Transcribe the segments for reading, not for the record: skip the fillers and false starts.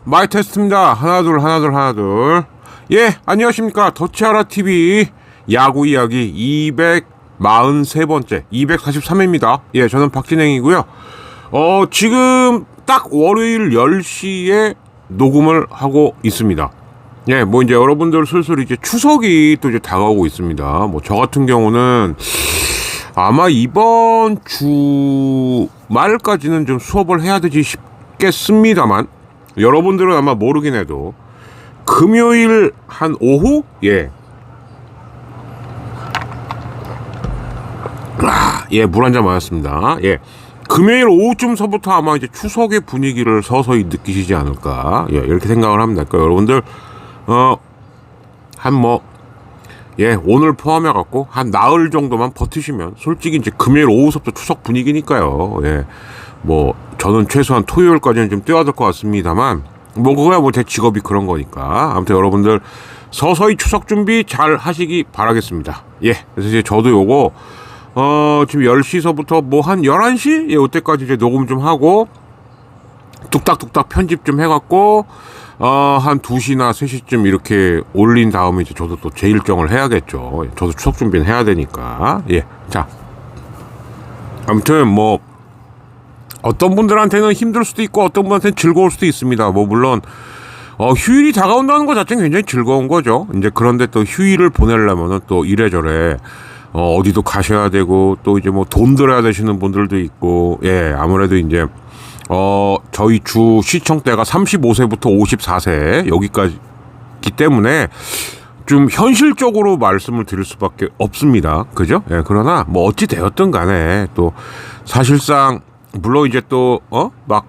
마이 테스트입니다. 하나 둘. 예, 안녕하십니까. 더치아라TV 야구 이야기 243번째, 243회입니다. 예, 저는 박진행이고요. 지금 딱 월요일 10시에 녹음을 하고 있습니다. 예, 뭐 이제 여러분들 슬슬 이제 추석이 또 이제 다가오고 있습니다. 뭐 저 같은 경우는 아마 이번 주말까지는 좀 수업을 해야 되지 싶겠습니다만, 여러분들은 아마 모르긴 해도 금요일 한 오후? 예. 물 한 잔 마셨습니다. 예. 금요일 오후쯤서부터 아마 이제 추석의 분위기를 서서히 느끼시지 않을까. 예, 이렇게 생각을 합니다. 그러니까 여러분들, 오늘 포함해갖고 한 나흘 정도만 버티시면 솔직히 이제 금요일 오후서부터 추석 분위기니까요. 예. 뭐, 저는 최소한 토요일까지는 좀 뛰어야 될 것 같습니다만, 뭐, 그거야 뭐 제 직업이 그런 거니까. 아무튼 여러분들 서서히 추석 준비 잘 하시기 바라겠습니다. 예. 그래서 이제 저도 요거, 지금 10시서부터 뭐 한 11시? 예, 이때까지 이제 녹음 좀 하고, 뚝딱뚝딱 편집 좀 해갖고, 한 2시나 3시쯤 이렇게 올린 다음에 이제 저도 또 제 일정을 해야겠죠. 저도 추석 준비는 해야 되니까. 예. 자. 아무튼 뭐, 어떤 분들한테는 힘들 수도 있고 어떤 분한테는 즐거울 수도 있습니다. 뭐 물론 휴일이 다가온다는 것 자체는 굉장히 즐거운 거죠. 이제 그런데 또 휴일을 보내려면은 또 이래저래 어디도 가셔야 되고 또 이제 뭐 돈 들어야 되시는 분들도 있고, 예, 아무래도 이제 저희 주 시청대가 35세부터 54세 여기까지기 때문에 좀 현실적으로 말씀을 드릴 수밖에 없습니다. 그죠? 예, 그러나 뭐 어찌 되었든 간에 또 사실상 물론 이제 또 막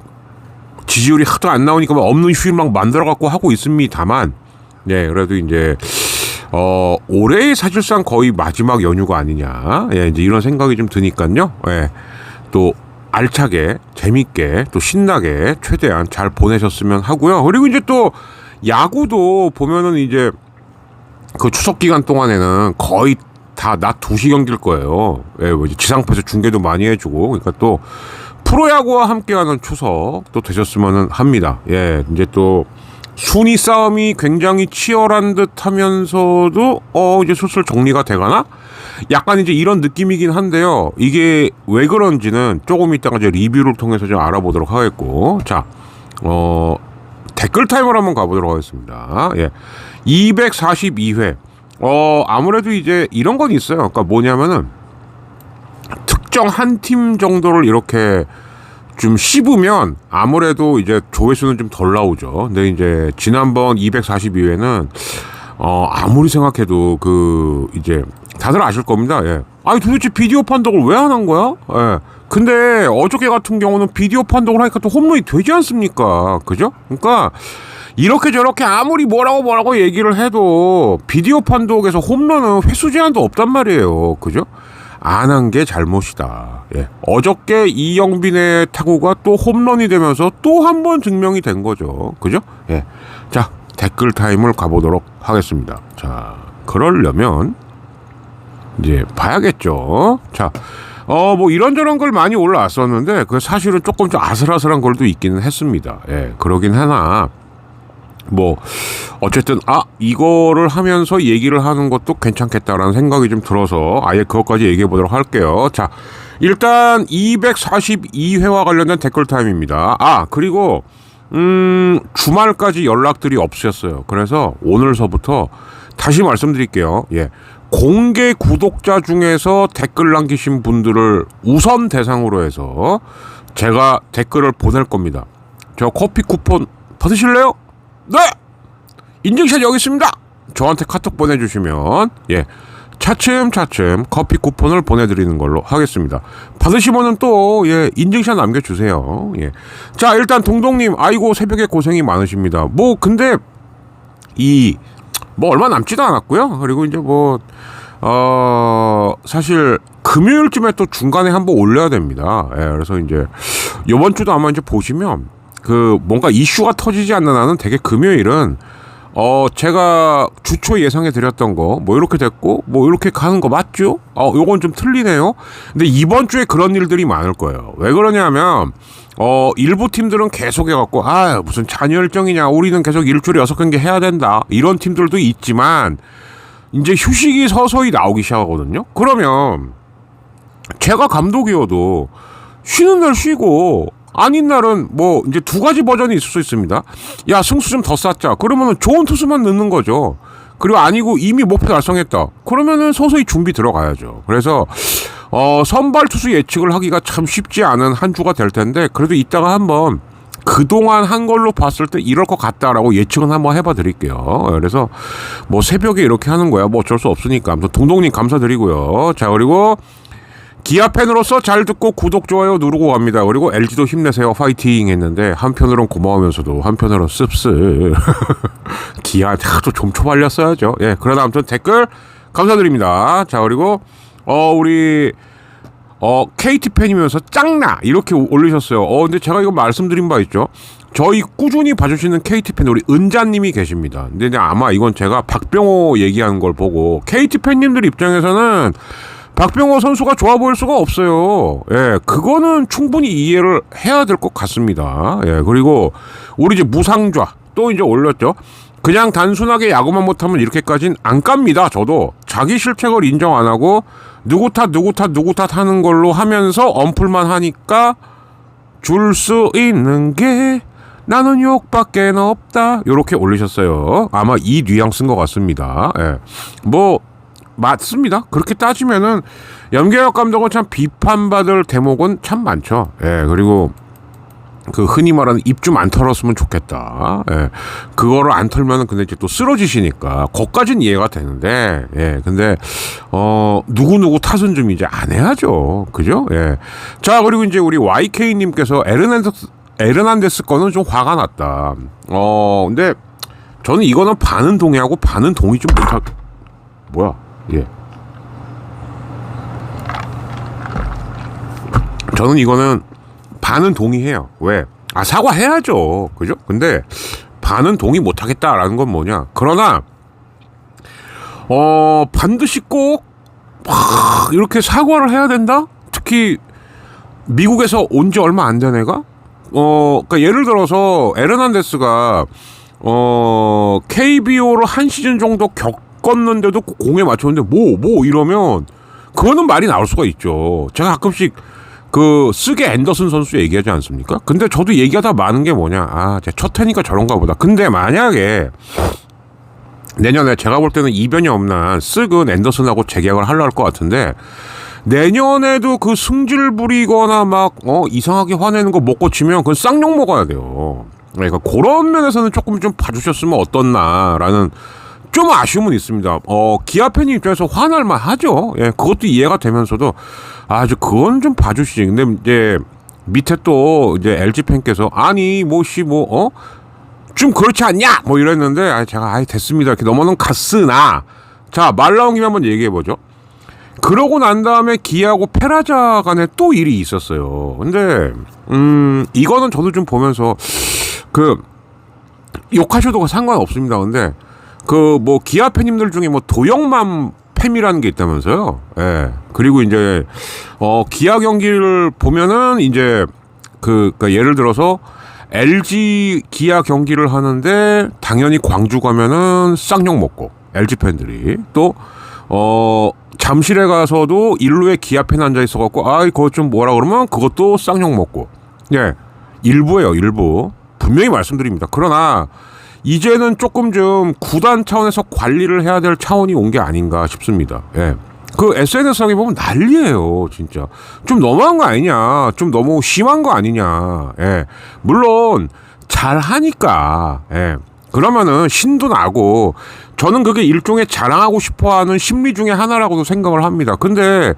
지지율이 하도 안 나오니까 막 없는 휴일 막 만들어 갖고 하고 있습니다만, 네, 그래도 이제 올해의 사실상 거의 마지막 연휴가 아니냐, 예, 이제 이런 생각이 좀 드니까요. 예, 또 알차게 재밌게 또 신나게 최대한 잘 보내셨으면 하고요. 그리고 이제 또 야구도 보면은 이제 그 추석 기간 동안에는 거의 다 낮 2시 경기일 거예요. 예, 뭐 이제 지상파에서 중계도 많이 해주고, 그러니까 또 프로야구와 함께하는 추석 또 되셨으면 합니다. 예, 이제 또 순위 싸움이 굉장히 치열한 듯 하면서도 이제 슬슬 정리가 돼가나? 약간 이제 이런 느낌이긴 한데요. 이게 왜 그런지는 조금 이따가 이제 리뷰를 통해서 좀 알아보도록 하겠고, 자, 댓글 타임을 한번 가보도록 하겠습니다. 예, 242회. 아무래도 이제 이런 건 있어요. 그러니까 뭐냐면은 특정 한 팀 정도를 이렇게 좀 씹으면 아무래도 이제 조회수는 좀 덜 나오죠. 근데 이제 지난번 242회는 아무리 생각해도 그 이제 다들 아실 겁니다. 예. 아니 도대체 비디오 판독을 왜 안 한 거야? 예. 근데 어저께 같은 경우는 비디오 판독을 하니까 또 홈런이 되지 않습니까? 그죠? 그러니까 이렇게 저렇게 아무리 뭐라고 얘기를 해도 비디오 판독에서 홈런은 횟수 제한도 없단 말이에요. 그죠? 안 한 게 잘못이다. 예. 어저께 이영빈의 타구가 또 홈런이 되면서 또 한 번 증명이 된 거죠. 그죠? 예. 자, 댓글 타임을 가보도록 하겠습니다. 자, 그러려면 이제 봐야겠죠. 자, 뭐 이런저런 걸 많이 올라왔었는데 그 사실은 조금 좀 아슬아슬한 걸도 있기는 했습니다. 예, 그러긴 하나 뭐 어쨌든 이거를 하면서 얘기를 하는 것도 괜찮겠다라는 생각이 좀 들어서 아예 그것까지 얘기해 보도록 할게요. 자, 일단 242회와 관련된 댓글 타임입니다. 그리고 주말까지 연락들이 없으셨어요. 그래서 오늘서부터 다시 말씀드릴게요. 예. 공개 구독자 중에서 댓글 남기신 분들을 우선 대상으로 해서 제가 댓글을 보낼 겁니다. 저 커피 쿠폰 받으실래요? 네! 인증샷 여기 있습니다! 저한테 카톡 보내주시면, 예, 차츰차츰 커피 쿠폰을 보내드리는 걸로 하겠습니다. 받으시면은 또, 예, 인증샷 남겨주세요. 예. 자, 일단 동동님, 아이고, 새벽에 고생이 많으십니다. 뭐, 근데, 뭐, 얼마 남지도 않았고요. 그리고 이제 뭐, 사실, 금요일쯤에 또 중간에 한번 올려야 됩니다. 예, 그래서 이제, 요번 주도 아마 이제 보시면, 뭔가 이슈가 터지지 않는 한은 되게 금요일은, 제가 주초 예상해 드렸던 거, 뭐, 이렇게 됐고, 뭐, 이렇게 가는 거 맞죠? 요건 좀 틀리네요. 근데 이번 주에 그런 일들이 많을 거예요. 왜 그러냐면, 일부 팀들은 계속 해갖고, 무슨 잔여일정이냐, 우리는 계속 일주일에 6경기 해야 된다. 이런 팀들도 있지만, 이제 휴식이 서서히 나오기 시작하거든요? 그러면, 제가 감독이어도, 쉬는 날 쉬고, 아닌 날은 뭐 이제 두 가지 버전이 있을 수 있습니다. 야, 승수 좀 더 쌓자. 그러면은 좋은 투수만 넣는 거죠. 그리고 아니고 이미 목표 달성했다. 그러면은 서서히 준비 들어가야죠. 그래서 선발 투수 예측을 하기가 참 쉽지 않은 한 주가 될 텐데, 그래도 이따가 한번 그동안 한 걸로 봤을 때 이럴 것 같다라고 예측은 한번 해봐 드릴게요. 그래서 뭐 새벽에 이렇게 하는 거야. 뭐 어쩔 수 없으니까. 동동님 감사드리고요. 자, 그리고 기아 팬으로서 잘 듣고 구독, 좋아요 누르고 갑니다. 그리고 LG도 힘내세요. 파이팅 했는데, 한편으로는 고마우면서도 한편으로는 씁쓸. 기아 하도 좀 초발렸어야죠. 예, 그러다 아무튼 댓글 감사드립니다. 자, 그리고 우리 KT 팬이면서 짱나 이렇게 올리셨어요. 근데 제가 이거 말씀드린 바 있죠. 저희 꾸준히 봐주시는 KT 팬 우리 은자님이 계십니다. 근데 아마 이건 제가 박병호 얘기하는 걸 보고, KT 팬님들 입장에서는 박병호 선수가 좋아 보일 수가 없어요. 예, 그거는 충분히 이해를 해야 될 것 같습니다. 예, 그리고 우리 이제 무상좌 또 이제 올렸죠. 그냥 단순하게 야구만 못하면 이렇게까지는 안 깝니다. 저도 자기 실책을 인정 안 하고 누구 탓 하는 걸로 하면서 언플만 하니까 줄 수 있는 게 나는 욕밖에 없다. 요렇게 올리셨어요. 아마 이 뉘앙스인 것 같습니다. 예, 뭐 맞습니다. 그렇게 따지면은 염계혁 감독은 참 비판받을 대목은 참 많죠. 예, 그리고 그 흔히 말하는 입 좀 안 털었으면 좋겠다. 예, 그거를 안 털면은 근데 이제 또 쓰러지시니까 거기까지는 이해가 되는데, 예, 근데 누구 탓은 좀 이제 안 해야죠. 그죠? 예. 자, 그리고 이제 우리 YK님께서 에르난데스 거는 좀 화가 났다. 근데 저는 이거는 반은 동의하고 반은 동의 좀 못하. 뭐야? 예. 저는 이거는 반은 동의해요. 왜? 사과해야죠. 그죠? 근데 반은 동의 못하겠다라는 건 뭐냐? 그러나 반드시 꼭 이렇게 사과를 해야 된다? 특히 미국에서 온 지 얼마 안 된 애가? 그러니까 예를 들어서 에르난데스가 KBO를 한 시즌 정도 껐는데도 공에 맞췄는데 뭐 이러면 그거는 말이 나올 수가 있죠. 제가 가끔씩 그 쓰게 앤더슨 선수 얘기하지 않습니까? 근데 저도 얘기하다 많은 게 뭐냐, 제가 첫 해니까 저런가 보다. 근데 만약에 내년에 제가 볼 때는 이변이 없나 쓰근 앤더슨하고 재계약을 하려고 할 것 같은데, 내년에도 그 승질 부리거나 막 이상하게 화내는 거 못 고치면 그건 쌍욕 먹어야 돼요. 그러니까 그런 면에서는 조금 좀 봐주셨으면 어떻나라는 좀 아쉬움은 있습니다. 기아 팬 입장에서 화날만 하죠. 예, 그것도 이해가 되면서도 그건 좀 봐주시지. 근데 이제 밑에 또 이제 LG 팬께서 좀 그렇지 않냐 뭐 이랬는데, 제가 됐습니다 이렇게 넘어는 갔으나, 자, 말 나온 김에 한번 얘기해 보죠. 그러고 난 다음에 기아하고 페라자 간에 또 일이 있었어요. 근데 이거는 저도 좀 보면서 욕하셔도 상관없습니다. 근데 뭐 기아 팬님들 중에 뭐 도영맘 팸이라는 게 있다면서요. 예. 그리고 이제 기아 경기를 보면은 이제 그러니까 예를 들어서 LG 기아 경기를 하는데 당연히 광주 가면은 쌍욕 먹고, LG 팬들이 또 잠실에 가서도 일루에 기아 팬 앉아 있어갖고 그거 좀 뭐라 그러면 그것도 쌍욕 먹고. 예, 일부예요, 일부. 분명히 말씀드립니다. 그러나 이제는 조금 좀 구단 차원에서 관리를 해야 될 차원이 온 게 아닌가 싶습니다. 예. 그 SNS상에 보면 난리예요, 진짜. 좀 너무한 거 아니냐, 좀 너무 심한 거 아니냐. 예. 물론 잘 하니까, 예, 그러면은 신도 나고, 저는 그게 일종의 자랑하고 싶어하는 심리 중에 하나라고도 생각을 합니다. 근데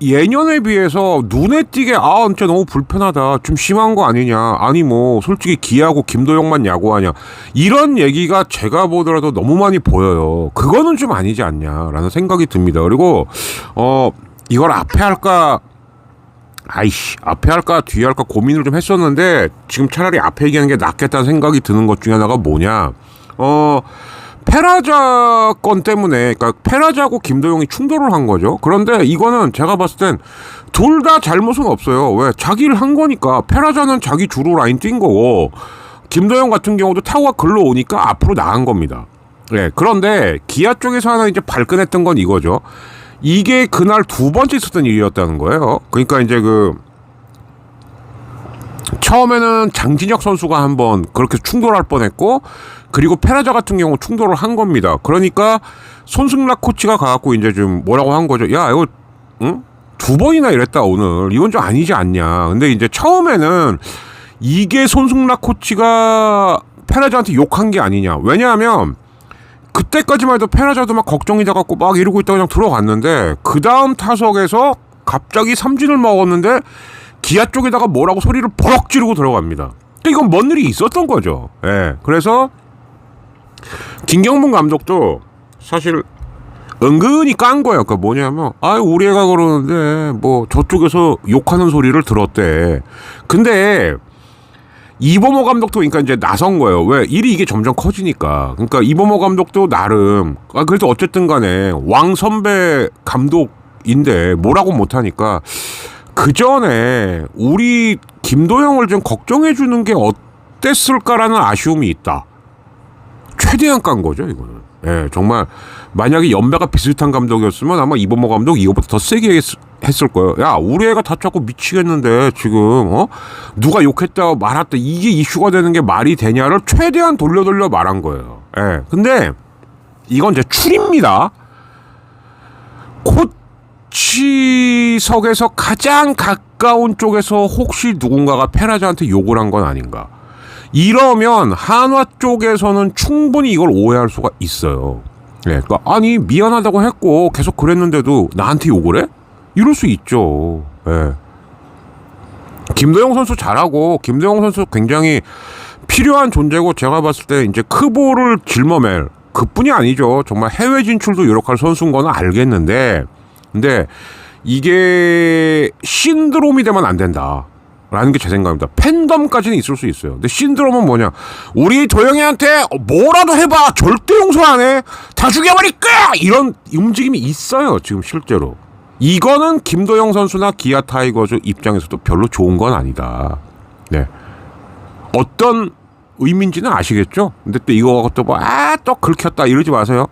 예년에 비해서 눈에 띄게 진짜 너무 불편하다, 좀 심한 거 아니냐, 아니 뭐 솔직히 기아하고 김도영만 야구하냐, 이런 얘기가 제가 보더라도 너무 많이 보여요. 그거는 좀 아니지 않냐라는 생각이 듭니다. 그리고 이걸 앞에 할까 뒤에 할까 고민을 좀 했었는데, 지금 차라리 앞에 얘기하는 게 낫겠다는 생각이 드는 것 중에 하나가 뭐냐, 페라자 건 때문에, 그러니까 페라자하고 김도영이 충돌을 한 거죠. 그런데 이거는 제가 봤을 땐 둘 다 잘못은 없어요. 왜? 자기를 한 거니까. 페라자는 자기 주로 라인 뛴 거고, 김도영 같은 경우도 타고가 글로 오니까 앞으로 나간 겁니다. 예. 그런데 기아 쪽에서 하나 이제 발끈했던 건 이거죠. 이게 그날 두 번째 있었던 일이었다는 거예요. 그러니까 이제 처음에는 장진혁 선수가 한번 그렇게 충돌할 뻔했고, 그리고 페라자 같은 경우 충돌을 한 겁니다. 그러니까 손승락 코치가 가갖고 이제 좀 뭐라고 한 거죠. 야, 이거 응? 두 번이나 이랬다 오늘. 이건 좀 아니지 않냐. 근데 이제 처음에는 이게 손승락 코치가 페라자한테 욕한 게 아니냐. 왜냐하면 그때까지만 해도 페라자도 막 걱정이 돼갖고 막 이러고 있다가 그냥 들어갔는데, 그 다음 타석에서 갑자기 삼진을 먹었는데 기아 쪽에다가 뭐라고 소리를 버럭 지르고 들어갑니다. 이건 뭔 일이 있었던 거죠. 예. 그래서 김경문 감독도 사실 은근히 깐 거예요. 그러니까 뭐냐면, 우리 애가 그러는데 뭐 저쪽에서 욕하는 소리를 들었대. 근데 이범호 감독도 그러니까 이제 나선 거예요. 왜? 일이 이게 점점 커지니까. 그러니까 이범호 감독도 나름 그래도 어쨌든 간에 왕 선배 감독인데 뭐라고 못하니까 그 전에 우리 김도영을 좀 걱정해 주는 게 어땠을까라는 아쉬움이 있다. 최대한 깐 거죠, 이거는. 예, 정말 만약에 연배가 비슷한 감독이었으면 아마 이범호 감독 이거보다 더 세게 했을 거예요. 야, 우리 애가 다쳤고 미치겠는데 지금 누가 욕했다 말았다 이게 이슈가 되는 게 말이 되냐를 최대한 돌려 말한 거예요. 예, 근데 이건 제 추리입니다. 코치석에서 가장 가까운 쪽에서 혹시 누군가가 페라자한테 욕을 한 건 아닌가. 이러면 한화 쪽에서는 충분히 이걸 오해할 수가 있어요. 예, 그러니까 아니 미안하다고 했고 계속 그랬는데도 나한테 욕을 해? 이럴 수 있죠. 예. 김도영 선수 잘하고 김도영 선수 굉장히 필요한 존재고, 제가 봤을 때 이제 크보를 짊어맬 그뿐이 아니죠. 정말 해외 진출도 유력할 선수인 거는 알겠는데, 근데 이게 신드롬이 되면 안 된다. 라는 게 제 생각입니다. 팬덤까지는 있을 수 있어요. 근데 신드롬은 뭐냐? 우리 도영이한테 뭐라도 해봐! 절대 용서 안 해! 다 죽여버릴 거야! 이런 움직임이 있어요, 지금 실제로. 이거는 김도영 선수나 기아 타이거즈 입장에서도 별로 좋은 건 아니다. 네. 어떤 의미인지는 아시겠죠? 근데 또 이거 또 또 긁혔다 이러지 마세요.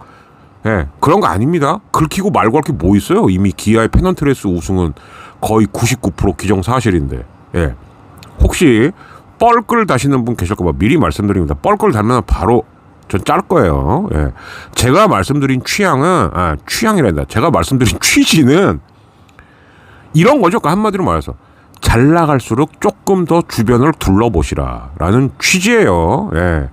예, 그런 거 아닙니다. 긁히고 말고 할 게 뭐 있어요? 이미 기아의 페넌트레이스 우승은 거의 99% 기정사실인데. 예. 혹시 뻘끌 다시는 분 계실까 봐 미리 말씀드립니다. 뻘끌 달면 바로 전 짤 거예요. 예. 제가 말씀드린 취향은 취향이란다. 제가 말씀드린 취지는 이런 거죠. 그러니까 한마디로 말해서 잘 나갈수록 조금 더 주변을 둘러보시라라는 취지예요. 예.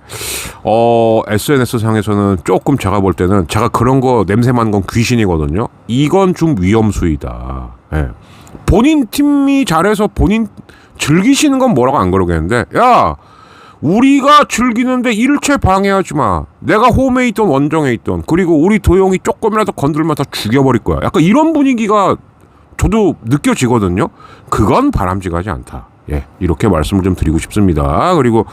SNS 상에서는 조금 제가 볼 때는 제가 그런 거 냄새 맡는 건 귀신이거든요. 이건 좀 위험수위다. 예. 본인 팀이 잘해서 본인 즐기시는 건 뭐라고 안 그러겠는데, 야, 우리가 즐기는데 일체 방해하지 마. 내가 홈에 있던 원정에 있던, 그리고 우리 도영이 조금이라도 건들면 다 죽여버릴 거야. 약간 이런 분위기가 저도 느껴지거든요. 그건 바람직하지 않다. 예, 이렇게 말씀을 좀 드리고 싶습니다. 그리고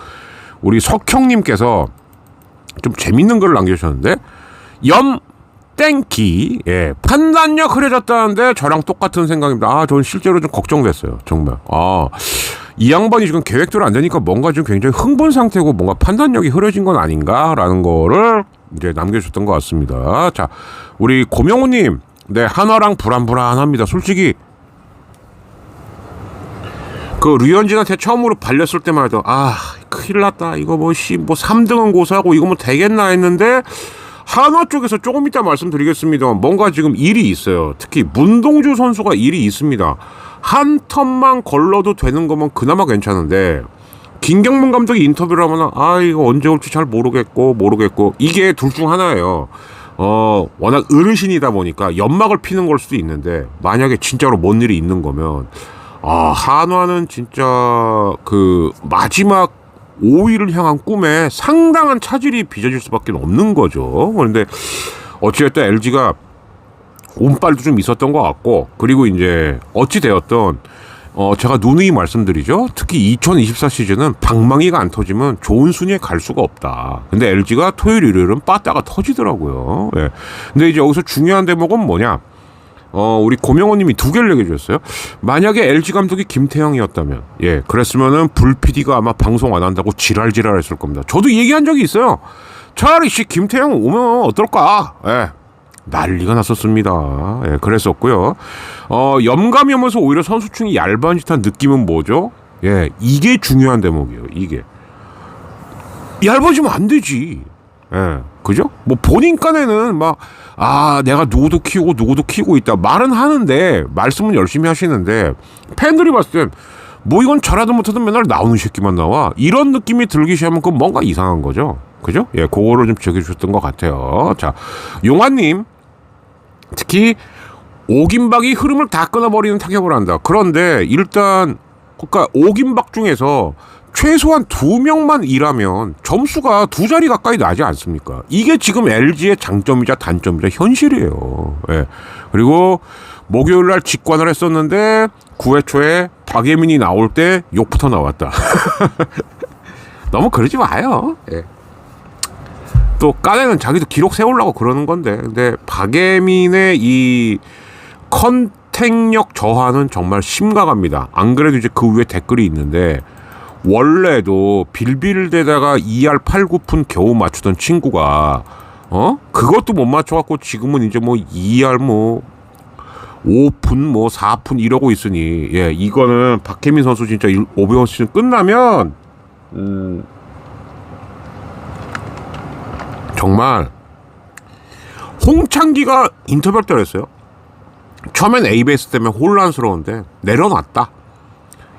우리 석형님께서 좀 재밌는 글을 남겨주셨는데, 땡키, 예, 판단력 흐려졌다는데 저랑 똑같은 생각입니다. 저는 실제로 좀 걱정됐어요. 정말. 이 양반이 지금 계획대로 안 되니까 뭔가 지금 굉장히 흥분 상태고 뭔가 판단력이 흐려진 건 아닌가라는 거를 이제 남겨주셨던 것 같습니다. 자, 우리 고명우님, 네, 한화랑 불안합니다. 솔직히 그 류현진한테 처음으로 발렸을 때만 해도 큰일 났다. 이거 뭐 3등은 고사하고 이거 뭐 되겠나 했는데, 한화 쪽에서 조금 이따 말씀드리겠습니다. 뭔가 지금 일이 있어요. 특히 문동주 선수가 일이 있습니다. 한 턴만 걸러도 되는 거면 그나마 괜찮은데, 김경문 감독이 인터뷰를 하면 이거 언제 올지 잘 모르겠고 이게 둘 중 하나예요. 워낙 어르신이다 보니까 연막을 피는 걸 수도 있는데, 만약에 진짜로 뭔 일이 있는 거면 한화는 진짜 그 마지막 5위를 향한 꿈에 상당한 차질이 빚어질 수밖에 없는 거죠. 그런데 어찌됐든 LG가 운빨도 좀 있었던 것 같고, 그리고 이제 어찌되었던 제가 누누이 말씀드리죠. 특히 2024 시즌은 방망이가 안 터지면 좋은 순위에 갈 수가 없다. 근데 LG가 토요일, 일요일은 빠따가 터지더라고요. 예. 근데 이제 여기서 중요한 대목은 뭐냐? 우리 고명호님이 두 개를 얘기해 주셨어요. 만약에 LG 감독이 김태형이었다면, 예, 그랬으면은 불PD가 아마 방송 안 한다고 지랄했을 겁니다. 저도 얘기한 적이 있어요. 차라리 김태형 오면 어떨까? 예. 난리가 났었습니다. 예, 그랬었고요. 염감이 오면서 오히려 선수층이 얇은 듯한 느낌은 뭐죠? 예, 이게 중요한 대목이에요. 이게 얇아지면 안 되지. 예, 그죠? 뭐 본인 간에는 막 내가 누구도 키우고 있다 말은 하는데 말씀은 열심히 하시는데 팬들이 봤을 땐 뭐 이건 잘하든 못하든 맨날 나오는 새끼만 나와 이런 느낌이 들기 시작하면 그건 뭔가 이상한 거죠. 그죠? 예, 그거를 좀 적어주셨던 것 같아요. 자, 용환님. 특히 오김박이 흐름을 다 끊어버리는 타격을 한다. 그런데 일단 그러니까 오김박 중에서 최소한 2명만 일하면 점수가 2자리 가까이 나지 않습니까? 이게 지금 LG의 장점이자 단점이자 현실이에요. 예. 그리고 목요일날 직관을 했었는데 9회 초에 박예민이 나올 때 욕부터 나왔다. 너무 그러지 마요. 예. 또 까내는 자기도 기록 세우려고 그러는 건데 근데 박예민의 이 컨택력 저하는 정말 심각합니다. 안 그래도 이제 그 위에 댓글이 있는데 원래도 빌빌대다가 2할 8구푼 겨우 맞추던 친구가 그것도 못 맞춰갖고 지금은 이제 뭐 2할 뭐 5푼 뭐 4푼 이러고 있으니 예 이거는 박혜민 선수 진짜 오비원 시즌 끝나면 정말 홍창기가 인터뷰 때 그랬어요. 처음엔 ABS 때문에 혼란스러운데 내려놨다.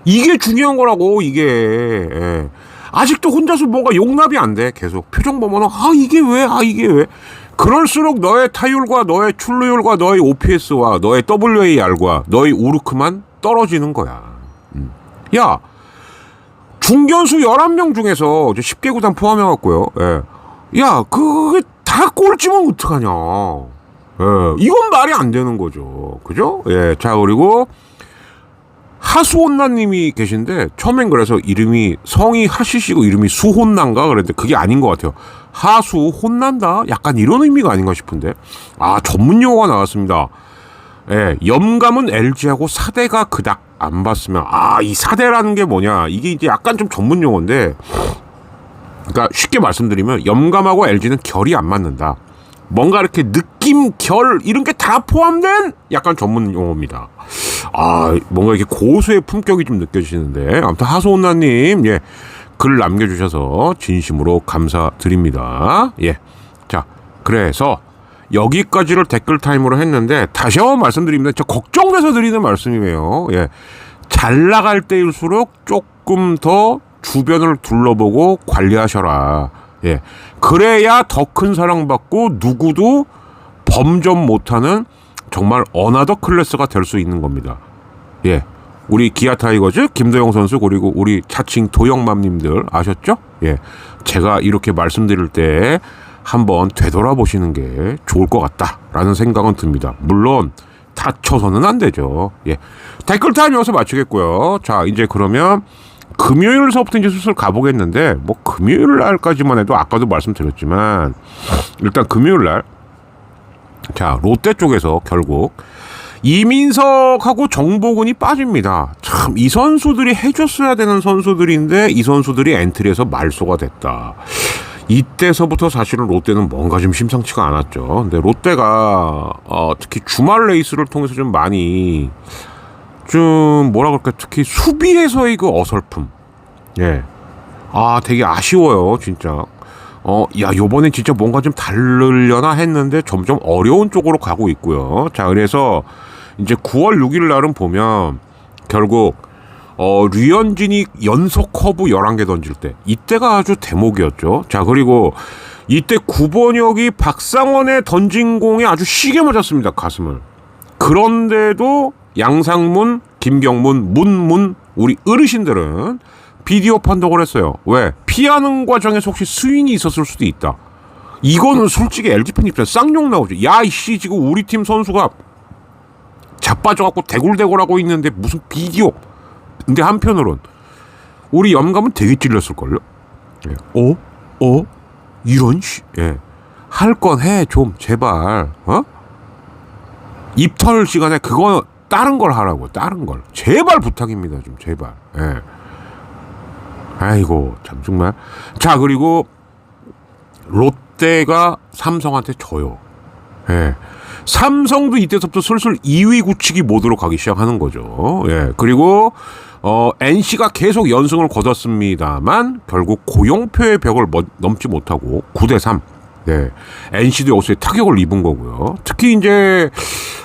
이게 중요한 거라고 이게. 예. 아직도 혼자서 뭔가 용납이 안 돼. 계속 표정 보면은 이게 왜 그럴수록 너의 타율과 너의 출루율과 너의 OPS와 너의 WAR과 너의 우르크만 떨어지는 거야. 야 중견수 11명 중에서 10개 구단 포함해갖고요. 예. 야, 그게 다 꼴찌면 어떡하냐. 예, 이건 말이 안 되는 거죠. 그죠? 예, 자, 그리고 하수혼나님이 계신데, 처음엔 그래서 성이 하시시고 이름이 수혼난가? 그랬는데 그게 아닌 것 같아요. 하수, 혼난다? 약간 이런 의미가 아닌가 싶은데. 전문 용어가 나왔습니다. 예, 염감은 LG하고 사대가 그닥 안 봤으면, 이 사대라는 게 뭐냐. 이게 이제 약간 좀 전문 용어인데, 그러니까 쉽게 말씀드리면 염감하고 LG는 결이 안 맞는다. 뭔가 이렇게 느낌, 결 이런 게 다 포함된 약간 전문 용어입니다. 뭔가 이렇게 고수의 품격이 좀 느껴지시는데 아무튼 하소온나님 예, 글 남겨주셔서 진심으로 감사드립니다. 예, 자 그래서 여기까지를 댓글 타임으로 했는데 다시 한번 말씀드립니다. 저 걱정돼서 드리는 말씀이에요. 예, 잘 나갈 때일수록 조금 더 주변을 둘러보고 관리하셔라. 예. 그래야 더 큰 사랑받고 누구도 범접 못하는 정말 어나더 클래스가 될 수 있는 겁니다. 예. 우리 기아 타이거즈 김도영 선수 그리고 우리 자칭 도영맘님들 아셨죠? 예. 제가 이렇게 말씀드릴 때 한번 되돌아보시는 게 좋을 것 같다라는 생각은 듭니다. 물론 다쳐서는 안 되죠. 예. 댓글 타임 여기서 마치겠고요. 자, 이제 그러면 금요일서부터 이제 슬슬 가보겠는데, 뭐, 금요일 날까지만 해도 아까도 말씀드렸지만, 일단 금요일 날, 자, 롯데 쪽에서 결국, 이민석하고 정보근이 빠집니다. 참, 이 선수들이 해줬어야 되는 선수들인데, 이 선수들이 엔트리에서 말소가 됐다. 이때서부터 사실은 롯데는 뭔가 좀 심상치가 않았죠. 근데 롯데가, 특히 주말 레이스를 통해서 좀 많이, 좀 뭐라 그럴까 특히 수비에서의 그 어설픔 예 되게 아쉬워요 진짜 요번엔 진짜 뭔가 좀 다르려나 했는데 점점 어려운 쪽으로 가고 있고요. 자 그래서 이제 9월 6일 날은 보면 결국 류현진이 연속 커브 11개 던질 때 이때가 아주 대목이었죠. 자 그리고 이때 구번혁이 박상원의 던진 공에 아주 시게 맞았습니다. 가슴을. 그런데도 양상문, 김경문, 문문 우리 어르신들은 비디오 판독을 했어요. 왜? 피하는 과정에서 혹시 스윙이 있었을 수도 있다. 이거는 솔직히 LG팬 입장에서 쌍욕 나오죠. 야 이씨 지금 우리 팀 선수가 자빠져갖고 대굴대굴하고 있는데 무슨 비디오 근데 한편으론 우리 염감은 되게 찔렸을걸요. 예. 이런 예. 할 건 해 좀 제발. 입털 시간에 그거 다른 걸 하라고. 다른 걸 제발 부탁입니다. 좀 제발. 예. 아이고 참 정말. 자 그리고 롯데가 삼성한테 져요. 예. 삼성도 이때부터 슬슬 2위 굳히기 모드로 가기 시작하는 거죠. 예. 그리고 NC가 계속 연승을 거뒀습니다만 결국 고용표의 벽을 넘지 못하고 9대3. 네. NC도 여기서 타격을 입은 거고요. 특히 이제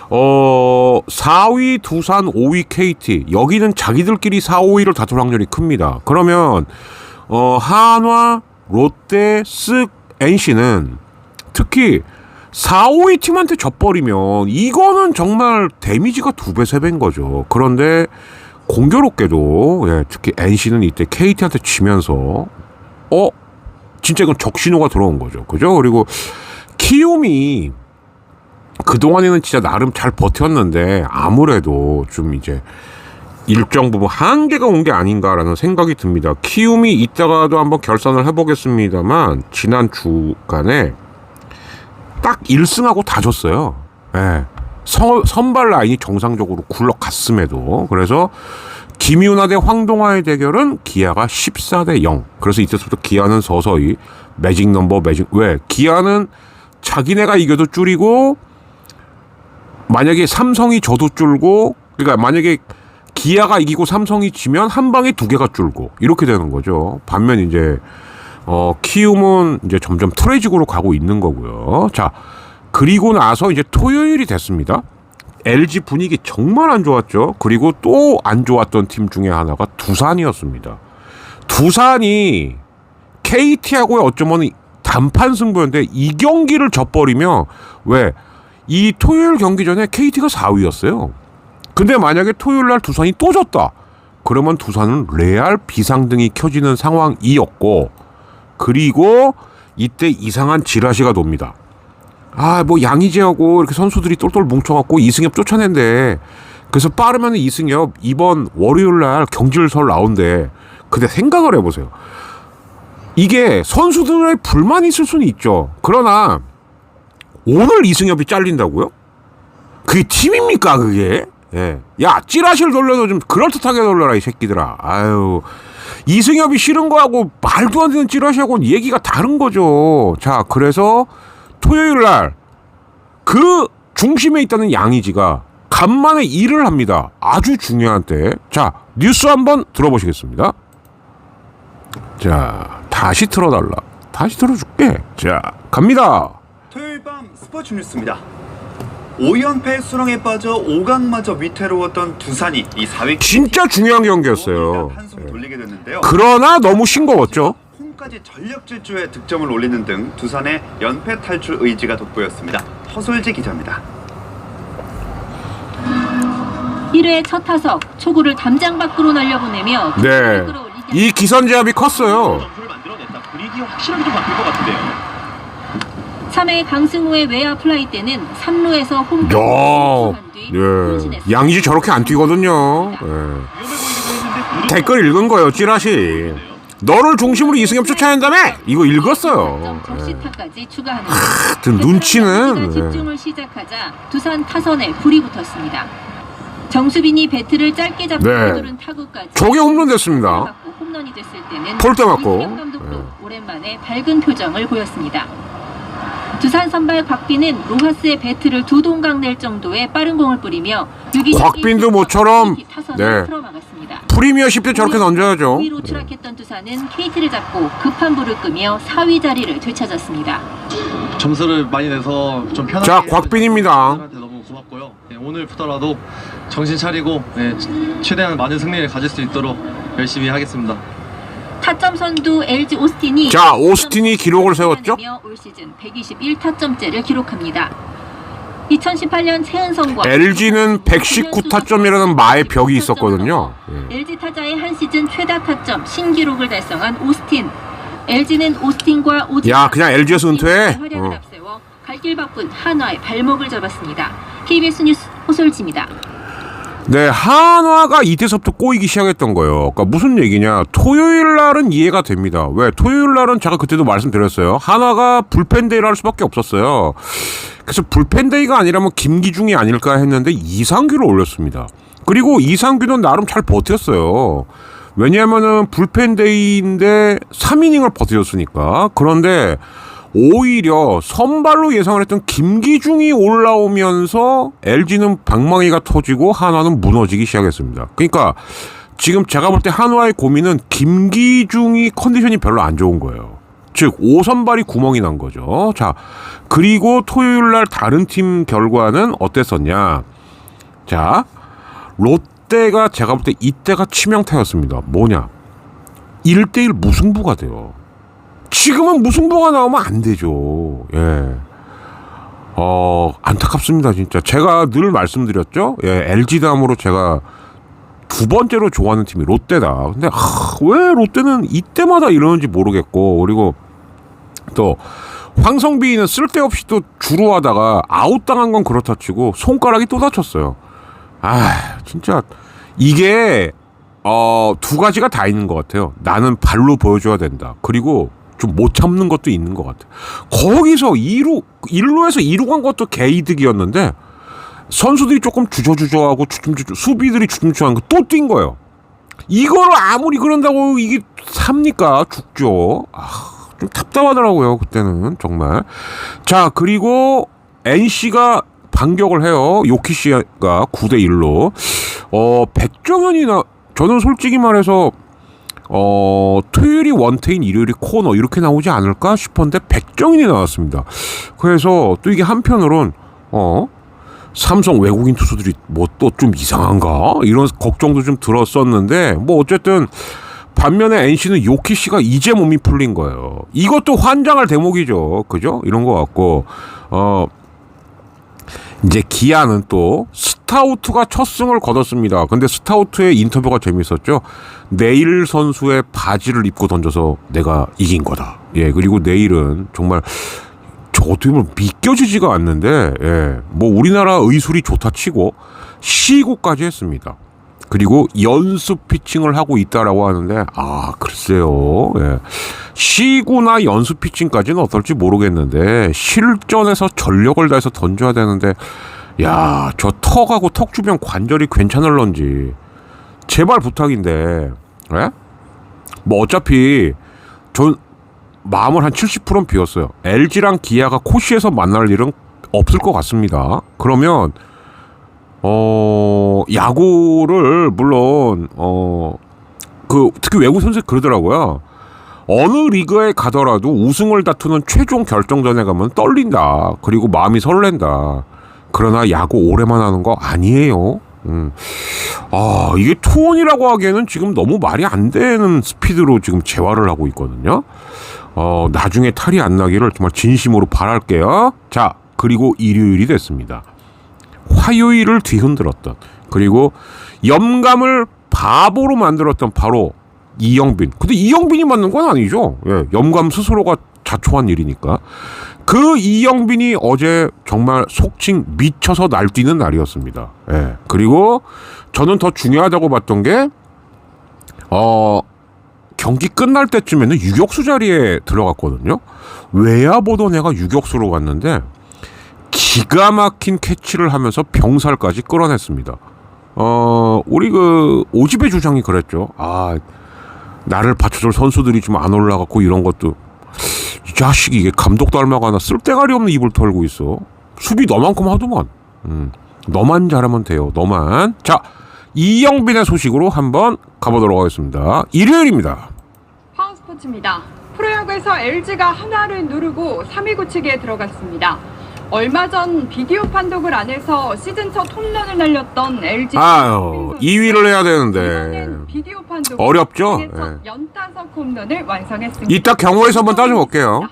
4위 두산, 5위 KT. 여기는 자기들끼리 4, 5위를 다툴 확률이 큽니다. 그러면 한화, 롯데, 쓱, NC는 특히 4, 5위 팀한테 져버리면 이거는 정말 데미지가 2배, 3배인 거죠. 그런데 공교롭게도 예, 특히 NC는 이때 KT한테 지면서 진짜 이건 적신호가 들어온 거죠. 그죠? 그리고 키움이 그동안에는 진짜 나름 잘 버텼는데 아무래도 좀 이제 일정 부분 한계가 온 게 아닌가라는 생각이 듭니다. 키움이 이따가도 한번 결산을 해보겠습니다만 지난 주간에 딱 1승하고 다 졌어요. 예. 선발 라인이 정상적으로 굴러갔음에도. 그래서 김윤아 대 황동아의 대결은 기아가 14대 0. 그래서 이때부터 기아는 서서히 매직 넘버 왜? 기아는 자기네가 이겨도 줄이고 만약에 삼성이 져도 줄고 그러니까 만약에 기아가 이기고 삼성이 지면 한 방에 2개가 줄고 이렇게 되는 거죠. 반면 이제 키움은 이제 점점 트래직으로 가고 있는 거고요. 자, 그리고 나서 이제 토요일이 됐습니다. LG 분위기 정말 안 좋았죠. 그리고 또 안 좋았던 팀 중에 하나가 두산이었습니다. 두산이 KT하고의 어쩌면 단판 승부였는데 이 경기를 져버리며 왜? 이 토요일 경기 전에 KT가 4위였어요. 근데 만약에 토요일 날 두산이 또 졌다. 그러면 두산은 레알 비상등이 켜지는 상황이었고 그리고 이때 이상한 지라시가 돕니다. 뭐 양의재하고 이렇게 선수들이 똘똘 뭉쳐갖고 이승엽 쫓아낸대. 그래서 빠르면 이승엽 이번 월요일 날 경질설 나온대. 근데 생각을 해보세요. 이게 선수들의 불만이 있을 수는 있죠. 그러나 오늘 이승엽이 잘린다고요? 그게 팀입니까 그게? 예. 야 찌라시를 돌려도 좀 그럴듯하게 돌려라 이 새끼들아. 아유 이승엽이 싫은 거하고 말도 안 되는 찌라시하고는 얘기가 다른 거죠. 자 그래서 토요일 날 그 중심에 있다는 양의지가 간만에 일을 합니다. 아주 중요한 때. 자 뉴스 한번 들어보시겠습니다. 자 다시 틀어달라. 다시 틀어줄게. 자 갑니다. 토요일 밤 스포츠 뉴스입니다. 5연패 수렁에 빠져 5강마저 위태로웠던 두산이 이 4위 진짜 중요한 경기였어요. 한숨 돌리게 됐는데요. 그러나 너무 싱거웠죠. 홈까지 전력 질주에 득점을 올리는 등 두산의 연패 탈출 의지가 돋보였습니다. 허솔지 기자입니다. 1회 첫 타석 초구를 담장 밖으로 날려보내며 네. 이 기선제압이 컸어요. 분위기가 확실하게 좀 바뀔 것 같은데요. 3회 강승우의 외야 플라이 때는 3루에서 홈 예. 양지 저렇게 안 뛰거든요. 예. 댓글 읽은 거예요. 찌라시. 너를 중심으로 이승엽 쫓아낸다며? 이거 읽었어요. 적시타까지 추가하는 눈치는 집중을 시작하자 두산 타선에 불이 붙었습니다. 정수빈이 배트를 짧게 잡고 두른 타구까지 저게 홈런 됐습니다. 홈런이 됐을 때는 폴대 맞고 감독도 오랜만에 밝은 표정을 보였습니다. 두산 선발 곽빈은 로하스의 배트를 두 동강 낼 정도의 빠른 공을 뿌리며 곽빈도 모처럼 타선을 틀어막았습니다. 프리미어십 때 저렇게 던져야죠. 5위로 추락했던 두산은 KT를 잡고 급한 불을 끄며 4위 자리를 되찾았습니다. 점수를 많이 내서 좀 편하게. 자, 곽빈입니다. 너무 고맙고요. 오늘부터라도 정신 차리고 최대한 많은 승리를 가질 수 있도록 열심히 하겠습니다. 타점 선두 LG 오스틴이 기록을 세웠죠. 올 시즌 121타점째를 기록합니다. 2018년 최은성과 LG는 119타점이라는 마의 벽이 있었거든요. LG 타자의 한 시즌 최다 타점 신기록을 달성한 오스틴. LG는 오스틴과 그냥 LG에서 은퇴해. 활약을 앞세워 갈 길 바쁜 한화의 발목을 잡았습니다. KBS 뉴스 호솔지입니다. 네, 한화가 이때서부터 꼬이기 시작했던 거예요. 그러니까 무슨 얘기냐? 토요일 날은 이해가 됩니다. 왜? 토요일 날은 제가 그때도 말씀드렸어요. 한화가 불펜데이를 할 수밖에 없었어요. 그래서 불펜데이가 아니라면 김기중이 아닐까 했는데 이상규를 올렸습니다. 그리고 이상규는 나름 잘 버텼어요. 왜냐하면은 불펜데이인데 3이닝을 버텼으니까. 그런데 오히려 선발로 예상을 했던 김기중이 올라오면서 LG는 방망이가 터지고 한화는 무너지기 시작했습니다. 그러니까 지금 제가 볼 때 한화의 고민은 김기중이 컨디션이 별로 안 좋은 거예요. 즉 5선발이 구멍이 난 거죠. 자, 그리고 토요일 날 다른 팀 결과는 어땠었냐? 자, 롯데가 제가 볼 때 이때가 치명타였습니다. 뭐냐? 1대1 무승부가 돼요. 지금은 무승부가 나오면 안 되죠. 예. 안타깝습니다, 진짜. 제가 늘 말씀드렸죠? 예, LG 다음으로 제가 두 번째로 좋아하는 팀이 롯데다. 근데, 왜 롯데는 이때마다 이러는지 모르겠고, 그리고 또, 황성빈은 쓸데없이 또 주루 하다가 아웃당한 건 그렇다 치고, 손가락이 또 다쳤어요. 진짜, 이게, 두 가지가 다 있는 것 같아요. 나는 발로 보여줘야 된다. 그리고, 좀 못 참는 것도 있는 것 같아요. 거기서 1루에서 2루 간 것도 개이득이었는데 선수들이 조금 주저주저하고 수비들이 주춤주춤한 거 또 뛴 거예요. 이걸 아무리 그런다고 이게 삽니까? 죽죠. 좀 답답하더라고요. 그때는 정말. 자, 그리고 NC가 반격을 해요. 요키시가 9대1로. 백정현이나 저는 솔직히 말해서 토요일이 원태인, 일요일이 코너 이렇게 나오지 않을까 싶었는데 백정인이 나왔습니다. 그래서 또 이게 한편으론 삼성 외국인 투수들이 뭐 또 좀 이상한가 이런 걱정도 좀 들었었는데 뭐 어쨌든 반면에 NC는 요키시가 이제 몸이 풀린 거예요. 이것도 환장할 대목이죠. 그죠? 이런 거 같고 이제 기아는 또 스타우트가 첫 승을 거뒀습니다. 근데 스타우트의 인터뷰가 재밌었죠. 내일 선수의 바지를 입고 던져서 내가 이긴 거다. 예, 그리고 내일은 정말 저 어떻게 보면 믿겨지지가 않는데, 예, 뭐 우리나라 의술이 좋다 치고 시구까지 했습니다. 그리고 연습 피칭을 하고 있다라고 하는데, 글쎄요. 예. 시구나 연습 피칭까지는 어떨지 모르겠는데, 실전에서 전력을 다해서 던져야 되는데, 야, 저 턱하고 턱 주변 관절이 괜찮을런지, 제발 부탁인데, 예? 뭐 어차피, 전 마음을 한 70%는 비웠어요. LG랑 기아가 코시에서 만날 일은 없을 것 같습니다. 그러면, 야구를, 물론, 특히 외국 선수들이 그러더라고요. 어느 리그에 가더라도 우승을 다투는 최종 결정전에 가면 떨린다. 그리고 마음이 설렌다. 그러나 야구 오래만 하는 거 아니에요. 이게 투혼이라고 하기에는 지금 너무 말이 안 되는 스피드로 지금 재활을 하고 있거든요. 나중에 탈이 안 나기를 정말 진심으로 바랄게요. 자, 그리고 일요일이 됐습니다. 화요일을 뒤흔들었던, 그리고 염감을 바보로 만들었던 바로 이영빈. 근데 이영빈이 맞는 건 아니죠. 예, 염감 스스로가 자초한 일이니까. 그 이영빈이 어제 정말 속칭 미쳐서 날뛰는 날이었습니다. 예, 그리고 저는 더 중요하다고 봤던 게 경기 끝날 때쯤에는 유격수 자리에 들어갔거든요. 외야 보던 애가 유격수로 갔는데 기가 막힌 캐치를 하면서 병살까지 끌어냈습니다. 우리 오집의 주장이 그랬죠. 나를 받쳐줄 선수들이 좀 안 올라갔고 이런 것도, 이 자식이 이게 감독 닮아가나 쓸데가리 없는 입을 털고 있어. 수비 너만큼 하더만. 너만 잘하면 돼요. 너만. 자, 이영빈의 소식으로 한번 가보도록 하겠습니다. 일요일입니다. 파워스포츠입니다. 프로야구에서 LG가 하나를 누르고 3위 굳히기에 들어갔습니다. 얼마 전 비디오 판독을 안 해서 시즌 첫 홈런을 날렸던 LG 2위를 해야 되는데 비디오 판독 어렵죠? 첫 연타석 홈런을 완성했습니다. 이따 경호에서 한번 따져볼게요.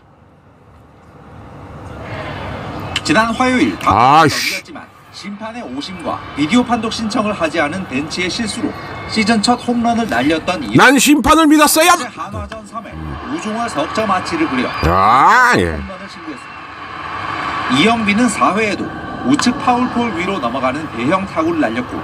지난 화요일 경기였지만 심판의 오심과 비디오 판독 신청을 하지 않은 벤치의 실수로 시즌 첫 홈런을 날렸던 난 심판을 믿었어요. 한화전 3회 우중화 석점 아치를 부려 예. 홈런을 신고했습니다. 이영빈은 4회에도 우측 파울폴 위로 넘어가는 대형 타구를 날렸고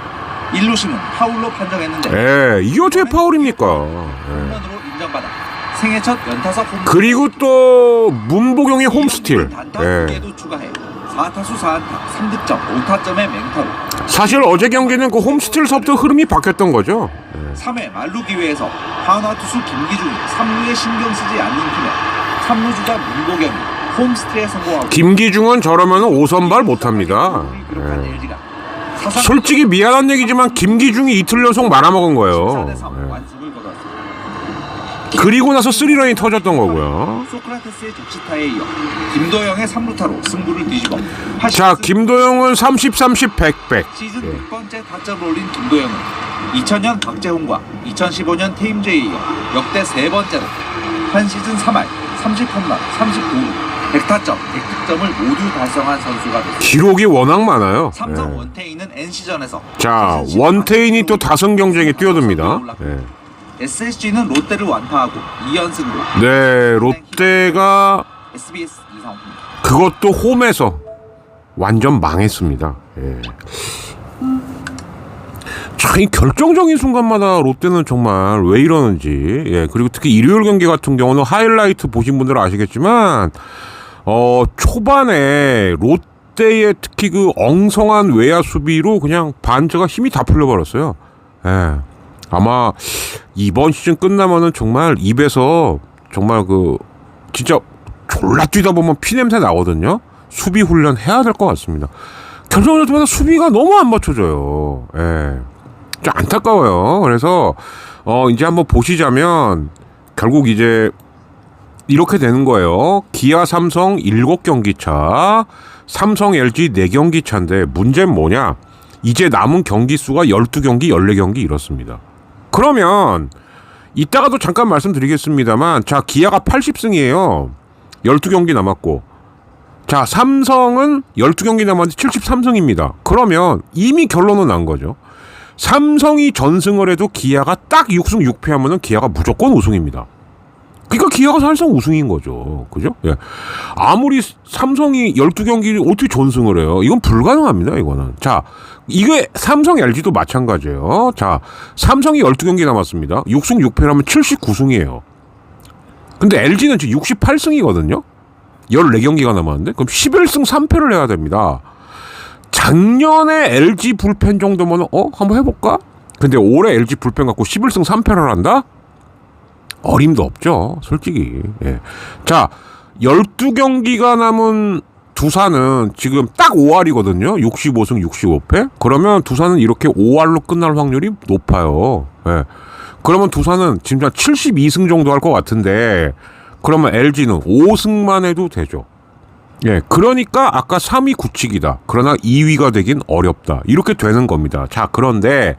1루심은 파울로 판정했는데 예, 이게 어떻게 파울입니까? 예. 홈런으로 인정받아 생애 첫 연타석 홈런. 그리고 또 문보경의 홈스틸. 단타 예. 2개도 추가해 4타수 4안타 3득점 5타점의 맹타로 사실 어제 경기는 그 홈스틸서부터 흐름이 바뀌었던 거죠. 3회 만루 기회에서 한화 투수 김기중이 3루에 신경 쓰지 않는 팀에 3루 주자 문보경이 홈스틸에 성공하고 김기중은 저러면 5선발 못합니다. 기록한 예. LG가 사상 솔직히 미안한 얘기지만 김기중이 이틀 연속 말아먹은 거예요. 14대3 예. 완승을 거뒀습니다. 그리고 나서 3런이 터졌던 거고요. 소크라테스의 적시타에 이어 김도영의 3루타로 승부를 뒤집어 자, 김도영은 30, 30, 100, 100. 시즌 예. 6번째 타점을 올린 김도영은 2000년 박재홍과 2015년 테임즈에 이어 역대 세 번째로 한 시즌 3할 30홈런 39루 100타점 100득점을 모두 달성한 선수가 됐습니다. 기록이 워낙 많아요. 삼성 예. 원태인은 NC전에서 자, 원태인이 또 다승 경쟁에 뛰어듭니다. 예. SSG는 롯데를 완파하고 2연승으로 네, 롯데가 SBS 이상호입니다. 그것도 홈에서 완전 망했습니다. 예. 참, 이 결정적인 순간마다 롯데는 정말 왜 이러는지. 예. 그리고 특히 일요일 경기 같은 경우는 하이라이트 보신 분들은 아시겠지만, 초반에 롯데의 특히 그 엉성한 외야 수비로 그냥 반저가 힘이 다 풀려버렸어요. 예. 아마 이번 시즌 끝나면은 정말 입에서 정말 그 진짜 졸라 뛰다 보면 피냄새 나거든요. 수비 훈련 해야 될 것 같습니다. 결정적일 때마다 수비가 너무 안 맞춰져요. 예. 좀 안타까워요. 그래서 이제 한번 보시자면 결국 이제 이렇게 되는 거예요. 기아 삼성 7경기 차, 삼성 LG 4경기 차인데 문제는 뭐냐? 이제 남은 경기 수가 12경기, 14경기 이렇습니다. 그러면 이따가도 잠깐 말씀드리겠습니다만, 자, 기아가 80승이에요. 12경기 남았고, 자, 삼성은 12경기 남았는데 73승입니다. 그러면 이미 결론은 난 거죠. 삼성이 전승을 해도 기아가 딱 6승 6패 하면은 기아가 무조건 우승입니다. 그러니까 기아가 사실상 우승인 거죠. 그죠? 예. 아무리 삼성이 12경기를 어떻게 전승을 해요? 이건 불가능합니다, 이거는. 자, 이게 삼성 LG도 마찬가지예요. 자, 삼성이 12경기 남았습니다. 6승 6패라면 79승이에요. 근데 LG는 지금 68승이거든요. 14경기가 남았는데 그럼 11승 3패를 해야 됩니다. 작년에 LG 불펜 정도면 한번 해볼까? 근데 올해 LG 불펜 갖고 11승 3패를 한다? 어림도 없죠, 솔직히. 예. 자, 12경기가 남은 두산은 지금 딱 5할이거든요. 65승 65패. 그러면 두산은 이렇게 5할로 끝날 확률이 높아요. 예. 그러면 두산은 지금 한 72승 정도 할 것 같은데, 그러면 LG는 5승만 해도 되죠. 예, 그러니까 아까 3위 굳히기다. 그러나 2위가 되긴 어렵다. 이렇게 되는 겁니다. 자, 그런데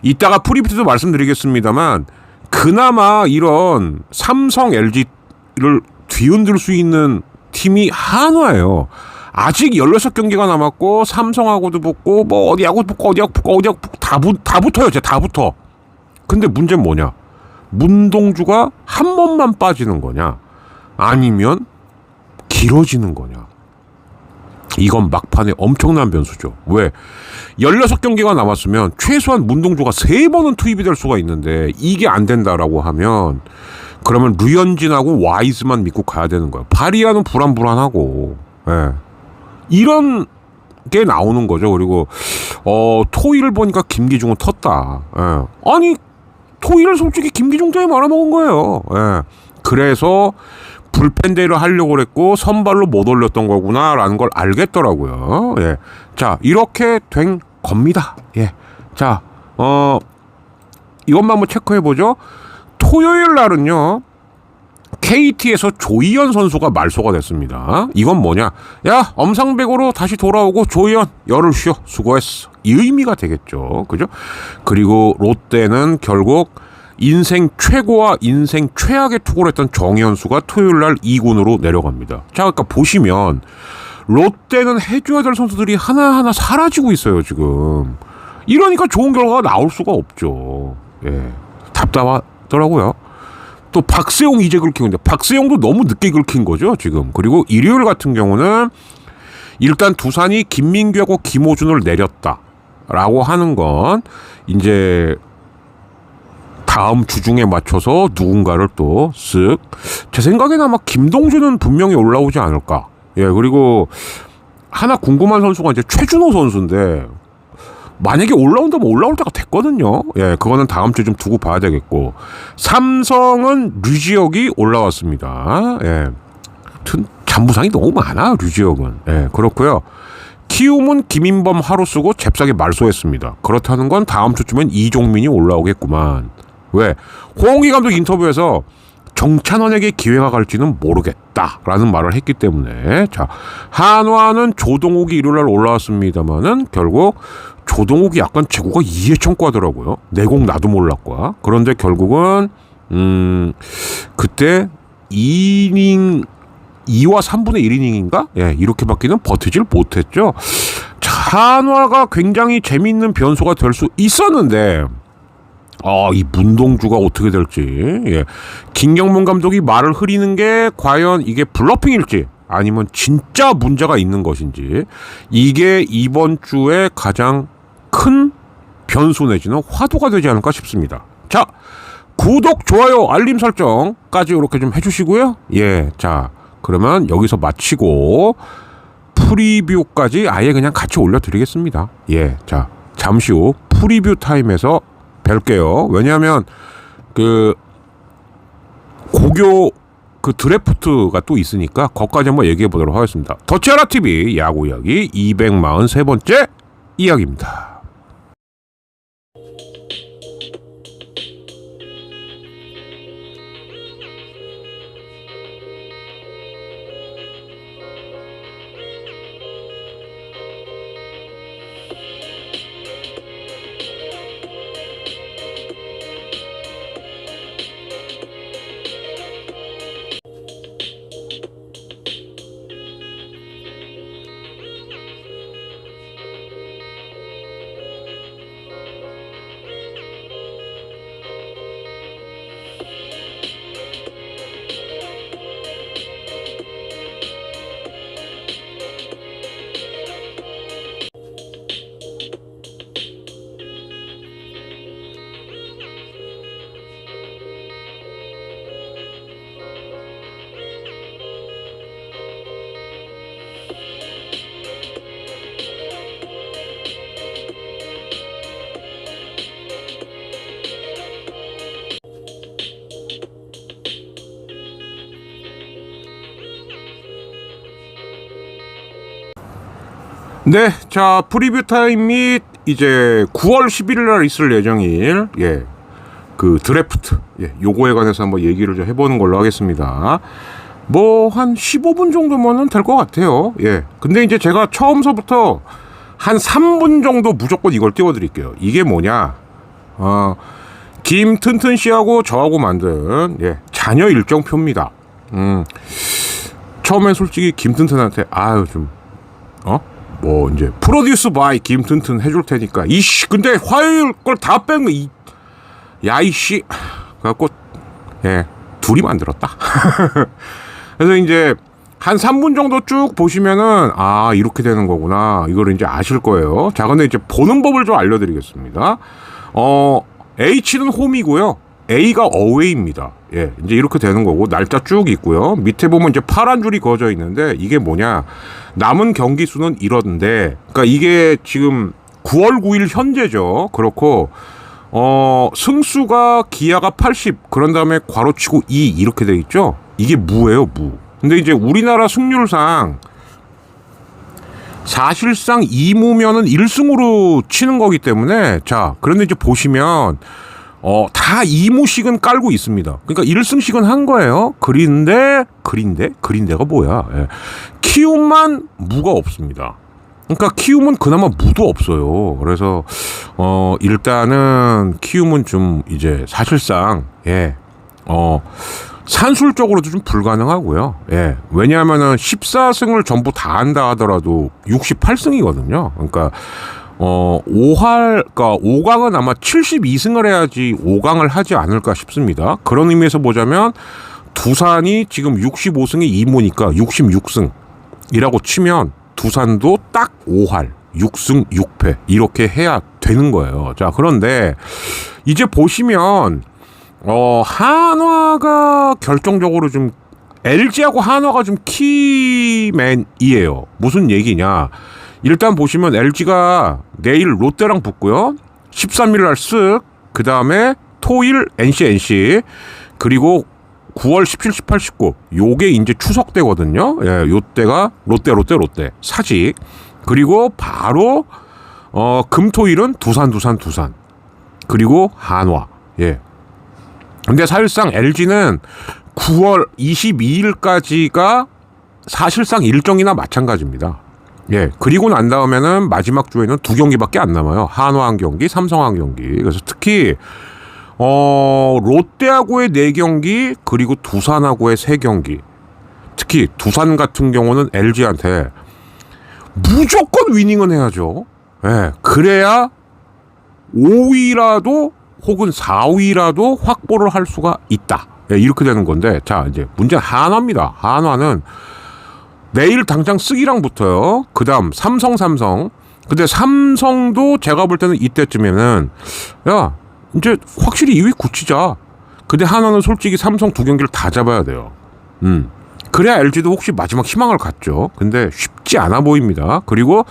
이따가 프리뷰도 말씀드리겠습니다만, 그나마 이런 삼성 LG를 뒤흔들 수 있는 팀이 한화예요. 아직 16경기가 남았고 삼성하고도 붙고 뭐 어디하고 붙고 다 붙어요. 진짜 다 붙어. 근데 문제는 뭐냐? 문동주가 한 번만 빠지는 거냐? 아니면 길어지는 거냐? 이건 막판에 엄청난 변수죠. 왜? 16경기가 남았으면 최소한 문동주가 3번은 투입이 될 수가 있는데 이게 안 된다라고 하면 그러면 류현진하고 와이즈만 믿고 가야 되는 거야. 바리아는 불안불안하고. 예. 이런 게 나오는 거죠. 그리고 토이를 보니까 김기중은 텄다. 예. 아니 토이를 솔직히 김기중 때문에 말아먹은 거예요. 예. 그래서 불펜대를 하려고 그랬고 선발로 못 올렸던 거구나라는 걸 알겠더라고요. 예. 자, 이렇게 된 겁니다. 예. 자, 이것만 한번 체크해 보죠. 토요일 날은요. KT에서 조희연 선수가 말소가 됐습니다. 이건 뭐냐? 야, 엄상백으로 다시 돌아오고 조희연 열을 쉬어. 수고했어. 이 의미가 되겠죠. 그죠? 그리고 롯데는 결국 인생 최고와 인생 최악의 투구를 했던 정현수가 토요일 날 2군으로 내려갑니다. 자, 그러니까 보시면 롯데는 해줘야 될 선수들이 하나하나 사라지고 있어요, 지금. 이러니까 좋은 결과가 나올 수가 없죠. 예. 답답하더라고요. 또 박세용 이제 긁히는데 박세용도 너무 늦게 긁힌 거죠, 지금. 그리고 일요일 같은 경우는 일단 두산이 김민규하고 김호준을 내렸다. 라고 하는 건 이제 다음 주중에 맞춰서 누군가를 또 쓱, 제 생각에는 아마 김동준은 분명히 올라오지 않을까. 예, 그리고 하나 궁금한 선수가 이제 최준호 선수인데, 만약에 올라온다면 올라올 때가 됐거든요. 예, 그거는 다음 주에 좀 두고 봐야 되겠고. 삼성은 류지혁이 올라왔습니다. 예. 잔부상이 너무 많아, 류지혁은. 예, 그렇고요. 키움은 김인범 하루 쓰고 잽싸게 말소했습니다. 그렇다는 건 다음 주쯤엔 이종민이 올라오겠구만. 왜? 홍기 감독 인터뷰에서 정찬원에게 기회가 갈지는 모르겠다라는 말을 했기 때문에. 자, 한화는 조동욱이 일요일날 올라왔습니다만은 결국 조동욱이 약간 재고가 이해천과더라고요. 내공 나도 몰랐과. 그런데 결국은 그때 2이닝 2와 3분의 1이닝인가? 예, 이렇게밖에는 버티질 못했죠. 자, 한화가 굉장히 재미있는 변수가 될 수 있었는데, 이 문동주가 어떻게 될지. 예. 김경문 감독이 말을 흐리는 게 과연 이게 블러핑일지 아니면 진짜 문제가 있는 것인지, 이게 이번 주에 가장 큰 변수 내지는 화두가 되지 않을까 싶습니다. 자, 구독, 좋아요, 알림 설정까지 이렇게 좀 해주시고요. 예, 자, 그러면 여기서 마치고 프리뷰까지 아예 그냥 같이 올려드리겠습니다. 예, 자, 잠시 후 프리뷰 타임에서 뵐게요. 왜냐하면 그 고교 그 드래프트가 또 있으니까 거기까지 한번 얘기해 보도록 하겠습니다. 더치아라 TV 야구 이야기 243번째 이야기입니다. 네, 자, 프리뷰 타임 및 이제 9월 11일 날 있을 예정일, 예, 그 드래프트, 예, 요거에 관해서 한번 얘기를 좀 해보는 걸로 하겠습니다. 뭐 한 15분 정도면은 될 것 같아요. 예, 근데 이제 제가 처음서부터 한 3분 정도 무조건 이걸 띄워드릴게요. 이게 뭐냐, 김튼튼 씨하고 저하고 만든, 예, 자녀 일정표입니다. 처음엔 솔직히 김튼튼한테 뭐 이제 프로듀스 바이 김튼튼 해줄 테니까 이씨 근데 화요일 걸 다 뺀 거 야이씨 갖고 예 둘이 만들었다. 그래서 이제 한 3분 정도 쭉 보시면은 이렇게 되는 거구나 이거를 이제 아실 거예요. 자, 근데 이제 보는 법을 좀 알려드리겠습니다. H는 홈이고요. A가 어웨이입니다. 예, 이제 이렇게 되는 거고 날짜 쭉 있고요. 밑에 보면 이제 파란 줄이 그어져 있는데 이게 뭐냐? 남은 경기 수는 이런데, 그러니까 이게 지금 9월 9일 현재죠. 그렇고 승수가 기아가 80, 그런 다음에 괄호치고 2 이렇게 돼 있죠. 이게 무예요, 무. 근데 이제 우리나라 승률상 사실상 2무면은 1승으로 치는 거기 때문에 자, 그런데 이제 보시면 다 2무씩은 깔고 있습니다. 그러니까 1승씩은 한 거예요. 그린데가 뭐야? 예. 키움만 무가 없습니다. 그러니까 키움은 그나마 무도 없어요. 그래서 일단은 키움은 좀 이제 사실상 산술적으로도 좀 불가능하고요. 예. 왜냐하면은 14승을 전부 다 한다 하더라도 68승이거든요. 그러니까 5강은 아마 72승을 해야지 5강을 하지 않을까 싶습니다. 그런 의미에서 보자면 두산이 지금 65승에 2무니까 66승이라고 치면 두산도 딱 5할, 6승 6패 이렇게 해야 되는 거예요. 자, 그런데 이제 보시면 한화가 결정적으로 좀 LG하고 한화가 좀 키맨이에요. 무슨 얘기냐? 일단 보시면 LG가 내일 롯데랑 붙고요. 13일 날 쓱, 그 다음에 토일 NC 그리고 9월 17, 18, 19 요게 이제 추석 때거든요. 예, 요때가 롯데 사직. 그리고 바로 금토일은 두산 그리고 한화. 예. 근데 사실상 LG는 9월 22일까지가 사실상 일정이나 마찬가지입니다. 예. 그리고 난 다음에는 마지막 주에는 2경기밖에 안 남아요. 한화 한 경기, 삼성 한 경기. 그래서 특히 롯데하고의 4경기, 그리고 두산하고의 3경기. 특히 두산 같은 경우는 LG한테 무조건 위닝은 해야죠. 예. 그래야 5위라도 혹은 4위라도 확보를 할 수가 있다. 예, 이렇게 되는 건데, 자, 이제 문제는 한화입니다. 한화는 내일 당장 쓰기랑 붙어요. 그 다음 삼성. 근데 삼성도 제가 볼 때는 이때쯤에는 야, 이제 확실히 2위 굳히자. 근데 한화는 솔직히 삼성 2경기를 다 잡아야 돼요. 그래야 LG도 혹시 마지막 희망을 갖죠. 근데 쉽지 않아 보입니다. 그리고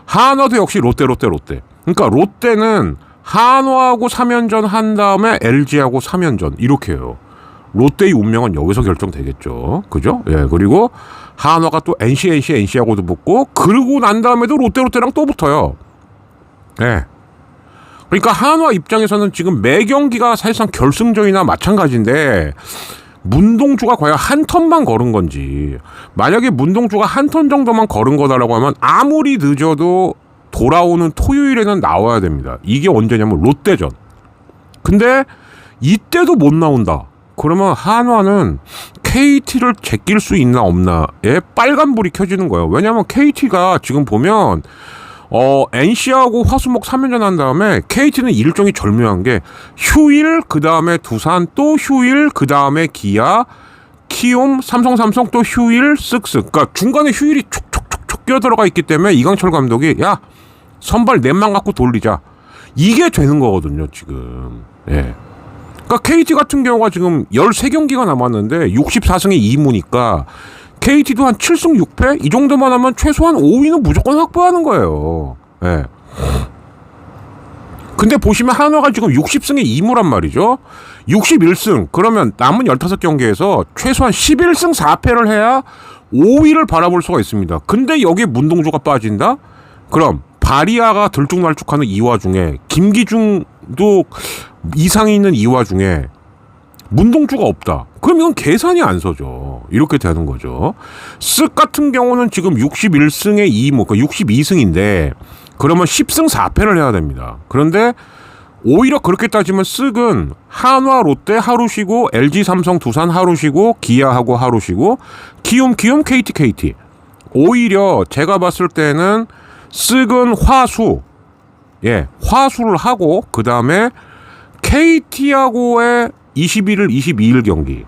한화도 역시 롯데. 그러니까 롯데는 한화하고 3연전 한 다음에 LG하고 3연전 이렇게 해요. 롯데의 운명은 여기서 결정되겠죠. 그죠? 예. 그리고 한화가 또 NC하고도 붙고, 그러고 난 다음에도 롯데랑 또 붙어요. 예. 그러니까 한화 입장에서는 지금 매 경기가 사실상 결승전이나 마찬가지인데, 문동주가 과연 한 턴만 걸은 건지, 만약에 문동주가 한 턴 정도만 걸은 거다라고 하면 아무리 늦어도 돌아오는 토요일에는 나와야 됩니다. 이게 언제냐면 롯데전. 근데 이때도 못 나온다. 그러면 한화는 KT를 제낄 수 있나 없나에 빨간불이 켜지는 거예요. 왜냐하면 KT가 지금 보면 NC하고 화수목 3연전 한 다음에 KT는 일정이 절묘한 게 휴일, 그 다음에 두산, 또 휴일, 그 다음에 기아, 키움, 삼성 또 휴일, 쓱쓱. 그러니까 중간에 휴일이 촉촉촉 끼어들어가 있기 때문에 이강철 감독이 야, 선발 넷만 갖고 돌리자. 이게 되는 거거든요, 지금. 예. 그러니까 KT 같은 경우가 지금 13경기가 남았는데 64승에 2무니까 KT도 한 7승 6패? 이 정도만 하면 최소한 5위는 무조건 확보하는 거예요. 예. 근데 보시면 한화가 지금 60승에 2무란 말이죠. 61승. 그러면 남은 15경기에서 최소한 11승 4패를 해야 5위를 바라볼 수가 있습니다. 근데 여기에 문동주가 빠진다? 그럼 바리아가 들쭉날쭉하는 이 와중에 김기중도 이상이 있는 이 와중에 문동주가 없다. 그럼 이건 계산이 안 서죠. 이렇게 되는 거죠. 쓱 같은 경우는 지금 61승에 2무, 그러니까 62승인데 그러면 10승 4패를 해야 됩니다. 그런데 오히려 그렇게 따지면 쓱은 한화, 롯데 하루 쉬고, LG, 삼성, 두산 하루 쉬고, 기아하고 하루 쉬고, 키움, KT. 오히려 제가 봤을 때는 쓱은 화수를 하고, 그 다음에 KT하고의 21일, 22일 경기.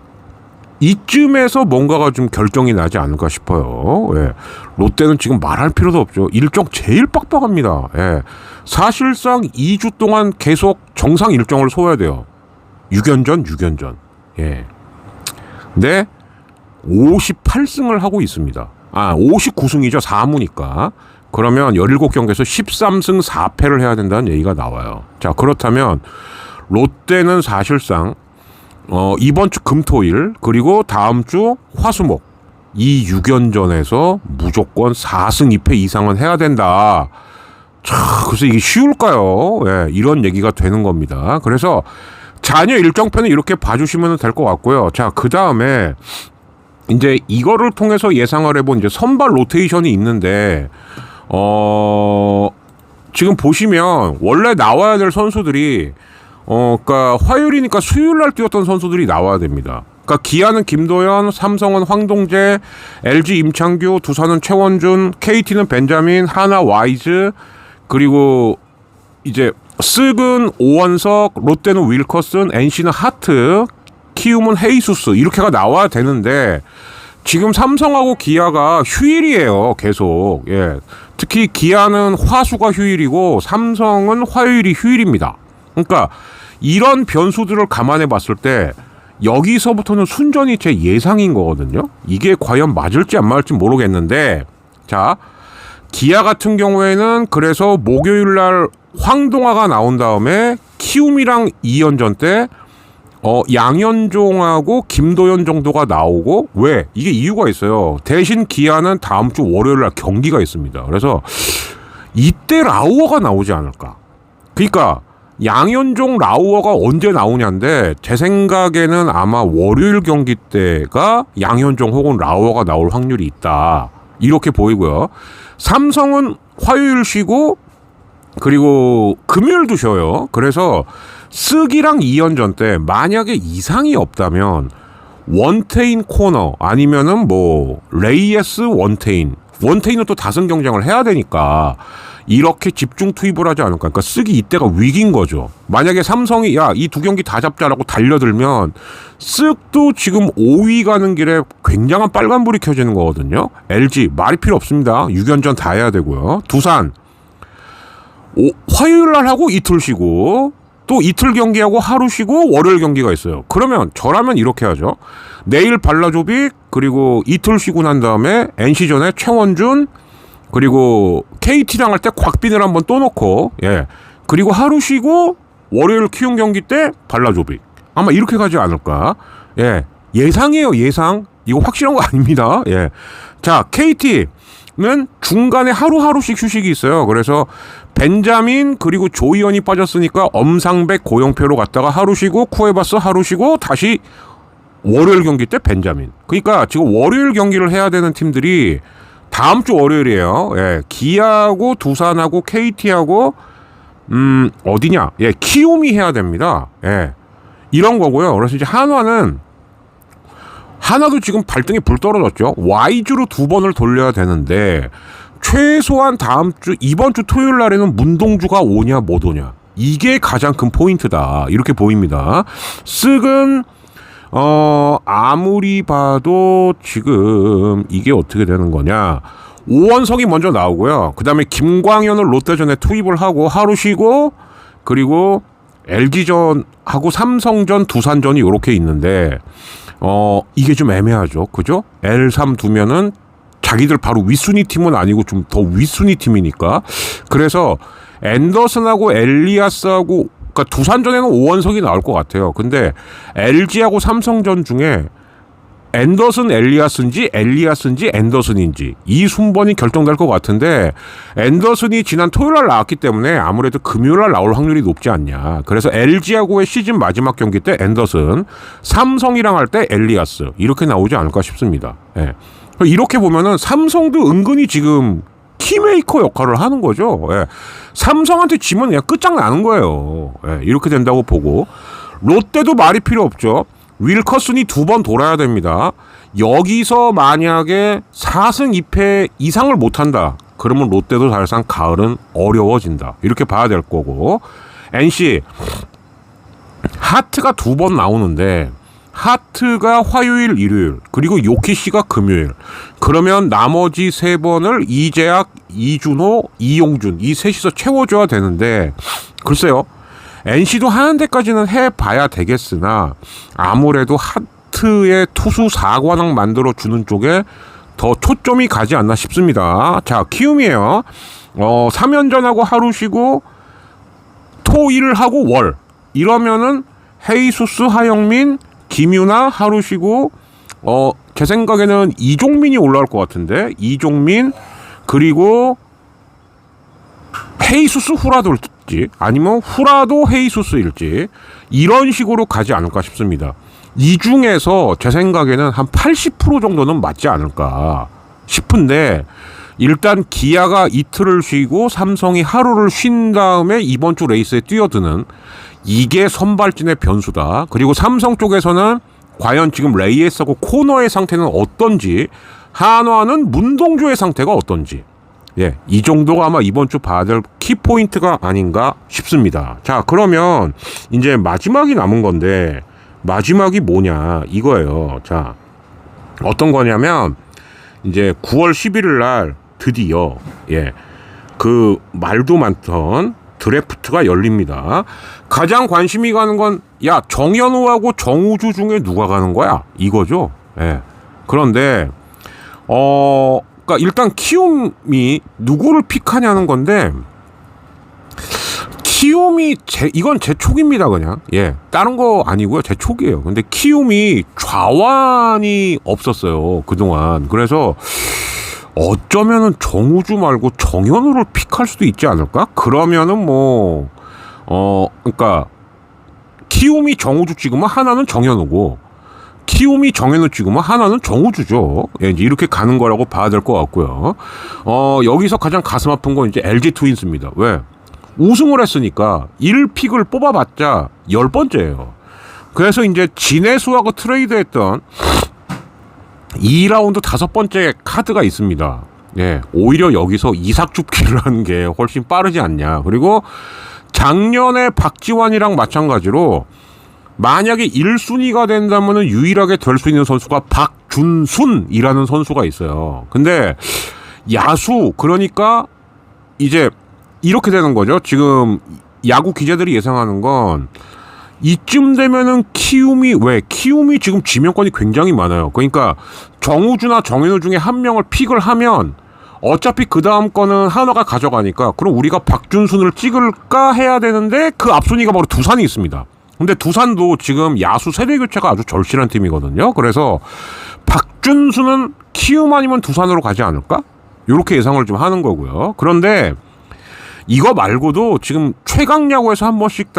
이쯤에서 뭔가가 좀 결정이 나지 않을까 싶어요. 예. 롯데는 지금 말할 필요도 없죠. 일정 제일 빡빡합니다. 예. 사실상 2주 동안 계속 정상 일정을 소화해야 돼요. 6연전. 예. 근데 58승을 하고 있습니다. 59승이죠. 4무니까. 그러면 17경기에서 13승 4패를 해야 된다는 얘기가 나와요. 자, 그렇다면 롯데는 사실상 이번 주 금토일 그리고 다음 주 화수목 이 6연전에서 무조건 4승 2패 이상은 해야 된다. 그래서 이게 쉬울까요? 예, 이런 얘기가 되는 겁니다. 그래서 잔여 일정표는 이렇게 봐주시면 될 것 같고요. 자, 그 다음에 이제 이거를 통해서 예상을 해본 이제 선발 로테이션이 있는데 지금 보시면 원래 나와야 될 선수들이 그러니까 화요일이니까 수요일 날 뛰었던 선수들이 나와야 됩니다. 그러니까 기아는 김도현, 삼성은 황동재, LG 임창규, 두산은 최원준, KT는 벤자민, 하나 와이즈, 그리고 이제 쓱은 오원석, 롯데는 윌커슨, NC는 하트, 키움은 헤이수스 이렇게가 나와야 되는데 지금 삼성하고 기아가 휴일이에요. 계속. 예. 특히 기아는 화수가 휴일이고 삼성은 화요일이 휴일입니다. 그러니까 이런 변수들을 감안해 봤을 때 여기서부터는 순전히 제 예상인 거거든요. 이게 과연 맞을지 안 맞을지 모르겠는데, 자, 기아 같은 경우에는 그래서 목요일 날 황동아가 나온 다음에 키움이랑 2연전 때 양현종하고 김도현 정도가 나오고, 왜? 이게 이유가 있어요. 대신 기아는 다음 주 월요일 날 경기가 있습니다. 그래서 이때 라우어가 나오지 않을까. 그러니까 양현종 라우어가 언제 나오냐인데, 제 생각에는 아마 월요일 경기 때가 양현종 혹은 라우어가 나올 확률이 있다, 이렇게 보이고요. 삼성은 화요일 쉬고 그리고 금요일도 쉬어요. 그래서 스기랑 2연전 때 만약에 이상이 없다면 원태인 코너 아니면은 뭐 레이에스 원태인은 또 다승 경쟁을 해야 되니까 이렇게 집중 투입을 하지 않을까. 그러니까 쓰기 이때가 위기인 거죠. 만약에 삼성이 야, 이 두 경기 다 잡자라고 달려들면 쓱도 지금 5위 가는 길에 굉장한 빨간불이 켜지는 거거든요. LG 말이 필요 없습니다. 6연전 다 해야 되고요. 두산 화요일 날 하고 이틀 쉬고 또 이틀 경기하고 하루 쉬고 월요일 경기가 있어요. 그러면 저라면 이렇게 하죠. 내일 발라조빅 그리고 이틀 쉬고 난 다음에 NC전에 최원준 그리고 KT랑 할 때 곽빈을 한번 또 놓고, 예, 그리고 하루 쉬고 월요일 키움 경기 때 발라조빅, 아마 이렇게 가지 않을까. 예, 예상이에요. 예상. 이거 확실한 거 아닙니다. 예. 자, KT는 중간에 하루하루씩 휴식이 있어요. 그래서 벤자민 그리고 조이언이 빠졌으니까 엄상백 고영표로 갔다가 하루 쉬고 쿠에바스 하루 쉬고 다시 월요일 경기 때 벤자민. 그러니까 지금 월요일 경기를 해야 되는 팀들이 다음 주 월요일이에요. 예, 기아하고 두산하고 KT하고 어디냐? 예, 키움이 해야 됩니다. 예, 이런 거고요. 그래서 이제 하나도 지금 발등에 불 떨어졌죠. Y주로 2번을 돌려야 되는데 최소한 이번 주 토요일 날에는 문동주가 오냐 못 오냐, 이게 가장 큰 포인트다, 이렇게 보입니다. 쓱은 아무리 봐도 지금 이게 어떻게 되는 거냐. 오원석이 먼저 나오고요. 그 다음에 김광현을 롯데전에 투입을 하고 하루 쉬고 그리고 LG전하고 삼성전, 두산전이 이렇게 있는데 이게 좀 애매하죠. 그죠? L3 두면은 자기들 바로 윗순위 팀은 아니고 좀 더 윗순위 팀이니까. 그래서 앤더슨하고 엘리아스하고, 그러니까 두산전에는 오원석이 나올 것 같아요. 근데 LG하고 삼성전 중에 앤더슨 엘리아스인지 앤더슨인지 이 순번이 결정될 것 같은데, 앤더슨이 지난 토요일날 나왔기 때문에 아무래도 금요일날 나올 확률이 높지 않냐. 그래서 LG하고의 시즌 마지막 경기 때 앤더슨, 삼성이랑 할 때 엘리아스, 이렇게 나오지 않을까 싶습니다. 예. 이렇게 보면은 삼성도 은근히 지금 키메이커 역할을 하는 거죠. 예. 삼성한테 지면 그냥 끝장나는 거예요. 예. 이렇게 된다고 보고, 롯데도 말이 필요 없죠. 윌커슨이 2번 돌아야 됩니다. 여기서 만약에 4승 2패 이상을 못한다, 그러면 롯데도 사실상 가을은 어려워진다, 이렇게 봐야 될 거고, NC 하트가 2번 나오는데 하트가 화요일, 일요일, 그리고 요키시가 금요일. 그러면 나머지 3번을 이재학, 이준호, 이용준, 이 셋이서 채워줘야 되는데, 글쎄요. NC도 하는 데까지는 해봐야 되겠으나 아무래도 하트의 투수 4관왕 만들어주는 쪽에 더 초점이 가지 않나 싶습니다. 자, 키움이에요. 3연전하고 하루 쉬고 토일 하고 월, 이러면은 헤이수스, 하영민, 김유나 하루 쉬고, 제 생각에는 이종민이 올라올 것 같은데, 이종민 그리고 헤이수스 후라도일지 아니면 후라도 헤이수스일지, 이런 식으로 가지 않을까 싶습니다. 이 중에서 제 생각에는 한 80% 정도는 맞지 않을까 싶은데, 일단 기아가 이틀을 쉬고 삼성이 하루를 쉰 다음에 이번 주 레이스에 뛰어드는, 이게 선발진의 변수다. 그리고 삼성 쪽에서는 과연 지금 레이에스하고 코너의 상태는 어떤지, 한화는 문동주의 상태가 어떤지, 예, 이 정도가 아마 이번 주 봐야 될 키포인트가 아닌가 싶습니다. 자, 그러면 이제 마지막이 남은 건데, 마지막이 뭐냐 이거예요. 자, 어떤 거냐면 이제 9월 11일 날 드디어 그 말도 많던 드래프트가 열립니다. 가장 관심이 가는 건 야, 정현우하고 정우주 중에 누가 가는 거야? 이거죠. 그런데 그러니까 일단 키움이 누구를 픽하냐는 건데 키움이 이건 제 촉입니다, 그냥. 다른 거 아니고요. 제 촉이에요. 근데 키움이 좌완이 없었어요, 그동안. 그래서 어쩌면은 정우주 말고 정현우를 픽할 수도 있지 않을까? 그러면은 그러니까 키움이 정우주 찍으면 하나는 정현우고 키움이 정현우 찍으면 하나는 정우주죠. 이제 이렇게 가는 거라고 봐야 될 것 같고요. 여기서 가장 가슴 아픈 건 이제 LG 트윈스입니다. 왜? 우승을 했으니까 1픽을 뽑아봤자 10번째예요. 그래서 이제 진해수하고 트레이드했던 2라운드 5번째 카드가 있습니다. 오히려 여기서 이삭 줍기를 하는 게 훨씬 빠르지 않냐. 그리고 작년에 박지환이랑 마찬가지로 만약에 1순위가 된다면 유일하게 될 수 있는 선수가 박준순이라는 선수가 있어요. 근데 야수, 그러니까 이제 이렇게 되는 거죠. 지금 야구 기자들이 예상하는 건 이쯤 되면은 키움이 지금 지명권이 굉장히 많아요. 그러니까 정우주나 정현우 중에 한 명을 픽을 하면 어차피 그 다음 거는 한화가 가져가니까 그럼 우리가 박준순을 찍을까 해야 되는데 그 앞순위가 바로 두산이 있습니다. 근데 두산도 지금 야수 세대 교체가 아주 절실한 팀이거든요. 그래서 박준순은 키움 아니면 두산으로 가지 않을까? 이렇게 예상을 좀 하는 거고요. 그런데 이거 말고도 지금 최강야구에서 한 번씩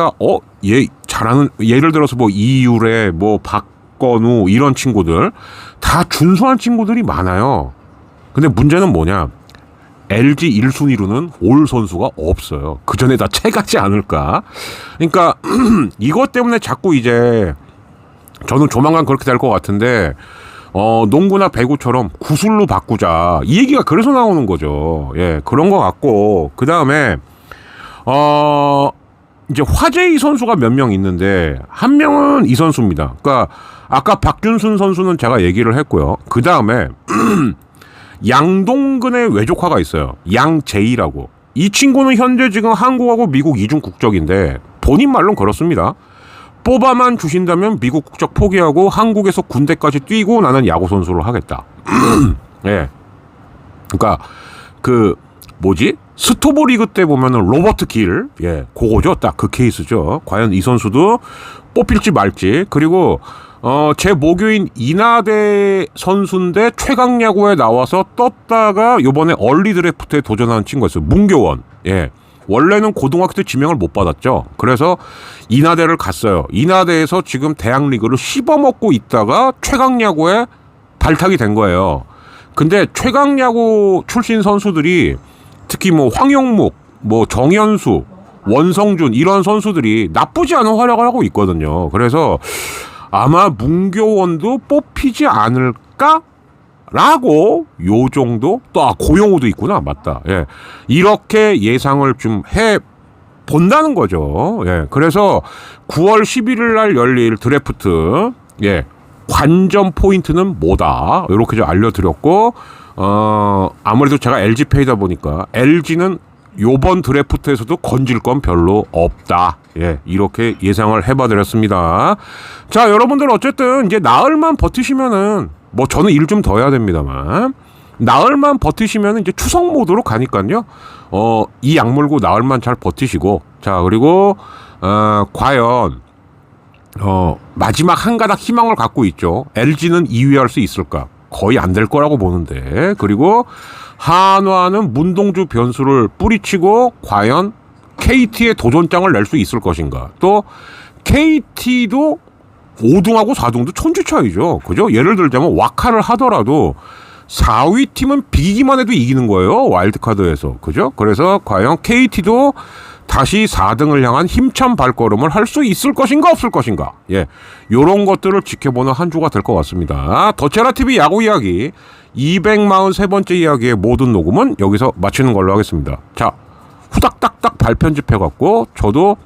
얘 잘하는, 예를 들어서 이유래, 박건우 이런 친구들 다 준수한 친구들이 많아요. 근데 문제는 뭐냐? LG 1순위로는 올 선수가 없어요. 그 전에 다 채가지 않을까? 그러니까 이것 때문에 자꾸 이제 저는 조만간 그렇게 될 것 같은데 농구나 배구처럼 구술로 바꾸자, 이 얘기가 그래서 나오는 거죠. 그런 것 같고, 그 다음에 이제 화제의 선수가 몇 명 있는데 한 명은 이 선수입니다. 그러니까 아까 박준순 선수는 제가 얘기를 했고요. 그 다음에 양동근의 외조카가 있어요. 양제이라고. 이 친구는 현재 지금 한국하고 미국 이중 국적인데 본인 말로는 그렇습니다. 뽑아만 주신다면 미국 국적 포기하고 한국에서 군대까지 뛰고 나는 야구 선수를 하겠다. 그러니까 스토브 리그 때 보면은 로버트 길, 그거죠. 딱 그 케이스죠. 과연 이 선수도 뽑힐지 말지. 그리고 제 모교인 이나대 선수인데 최강야구에 나와서 떴다가 요번에 얼리 드래프트에 도전하는 친구가 있어요. 문교원. 원래는 고등학교 때 지명을 못 받았죠. 그래서 이나대를 갔어요. 이나대에서 지금 대학리그를 씹어먹고 있다가 최강야구에 발탁이 된 거예요. 근데 최강야구 출신 선수들이 특히 황용묵, 정현수, 원성준 이런 선수들이 나쁘지 않은 활약을 하고 있거든요. 그래서 아마 문교원도 뽑히지 않을까? 라고 요 정도? 또 고용우도 있구나. 맞다. 이렇게 예상을 좀 해 본다는 거죠. 그래서 9월 11일 날 열릴 드래프트 관전 포인트는 뭐다. 이렇게 좀 알려드렸고 아무래도 제가 LG 팬이다 보니까 LG는 요번 드래프트에서도 건질 건 별로 없다. 이렇게 예상을 해봐드렸습니다. 자, 여러분들 어쨌든 이제 나흘만 버티시면은 저는 일 좀 더 해야 됩니다만 나흘만 버티시면은 이제 추석 모드로 가니까요. 이 약물고 나흘만 잘 버티시고, 자, 그리고 과연 마지막 한 가닥 희망을 갖고 있죠. LG는 2위 할 수 있을까? 거의 안 될 거라고 보는데. 그리고 한화는 문동주 변수를 뿌리치고 과연 KT의 도전장을 낼 수 있을 것인가? 또 KT도 5등하고 4등도 천지 차이죠. 그죠? 예를 들자면 와카를 하더라도 4위 팀은 비기만 해도 이기는 거예요. 와일드카드에서. 그죠? 그래서 과연 KT도 다시 4등을 향한 힘찬 발걸음을 할 수 있을 것인가 없을 것인가. 요런 것들을 지켜보는 한 주가 될 것 같습니다. 더체라TV 야구 이야기 243번째 이야기의 모든 녹음은 여기서 마치는 걸로 하겠습니다. 자, 후닥닥닥 발편집해갖고 저도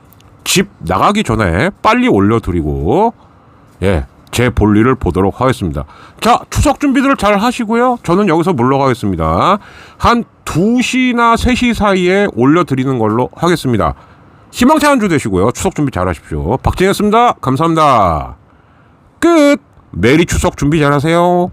집 나가기 전에 빨리 올려드리고 제 볼일을 보도록 하겠습니다. 자, 추석 준비들 잘 하시고요. 저는 여기서 물러가겠습니다. 한 2시나 3시 사이에 올려드리는 걸로 하겠습니다. 희망찬 한 주 되시고요. 추석 준비 잘 하십시오. 박진이었습니다. 감사합니다. 끝. 메리 추석 준비 잘 하세요.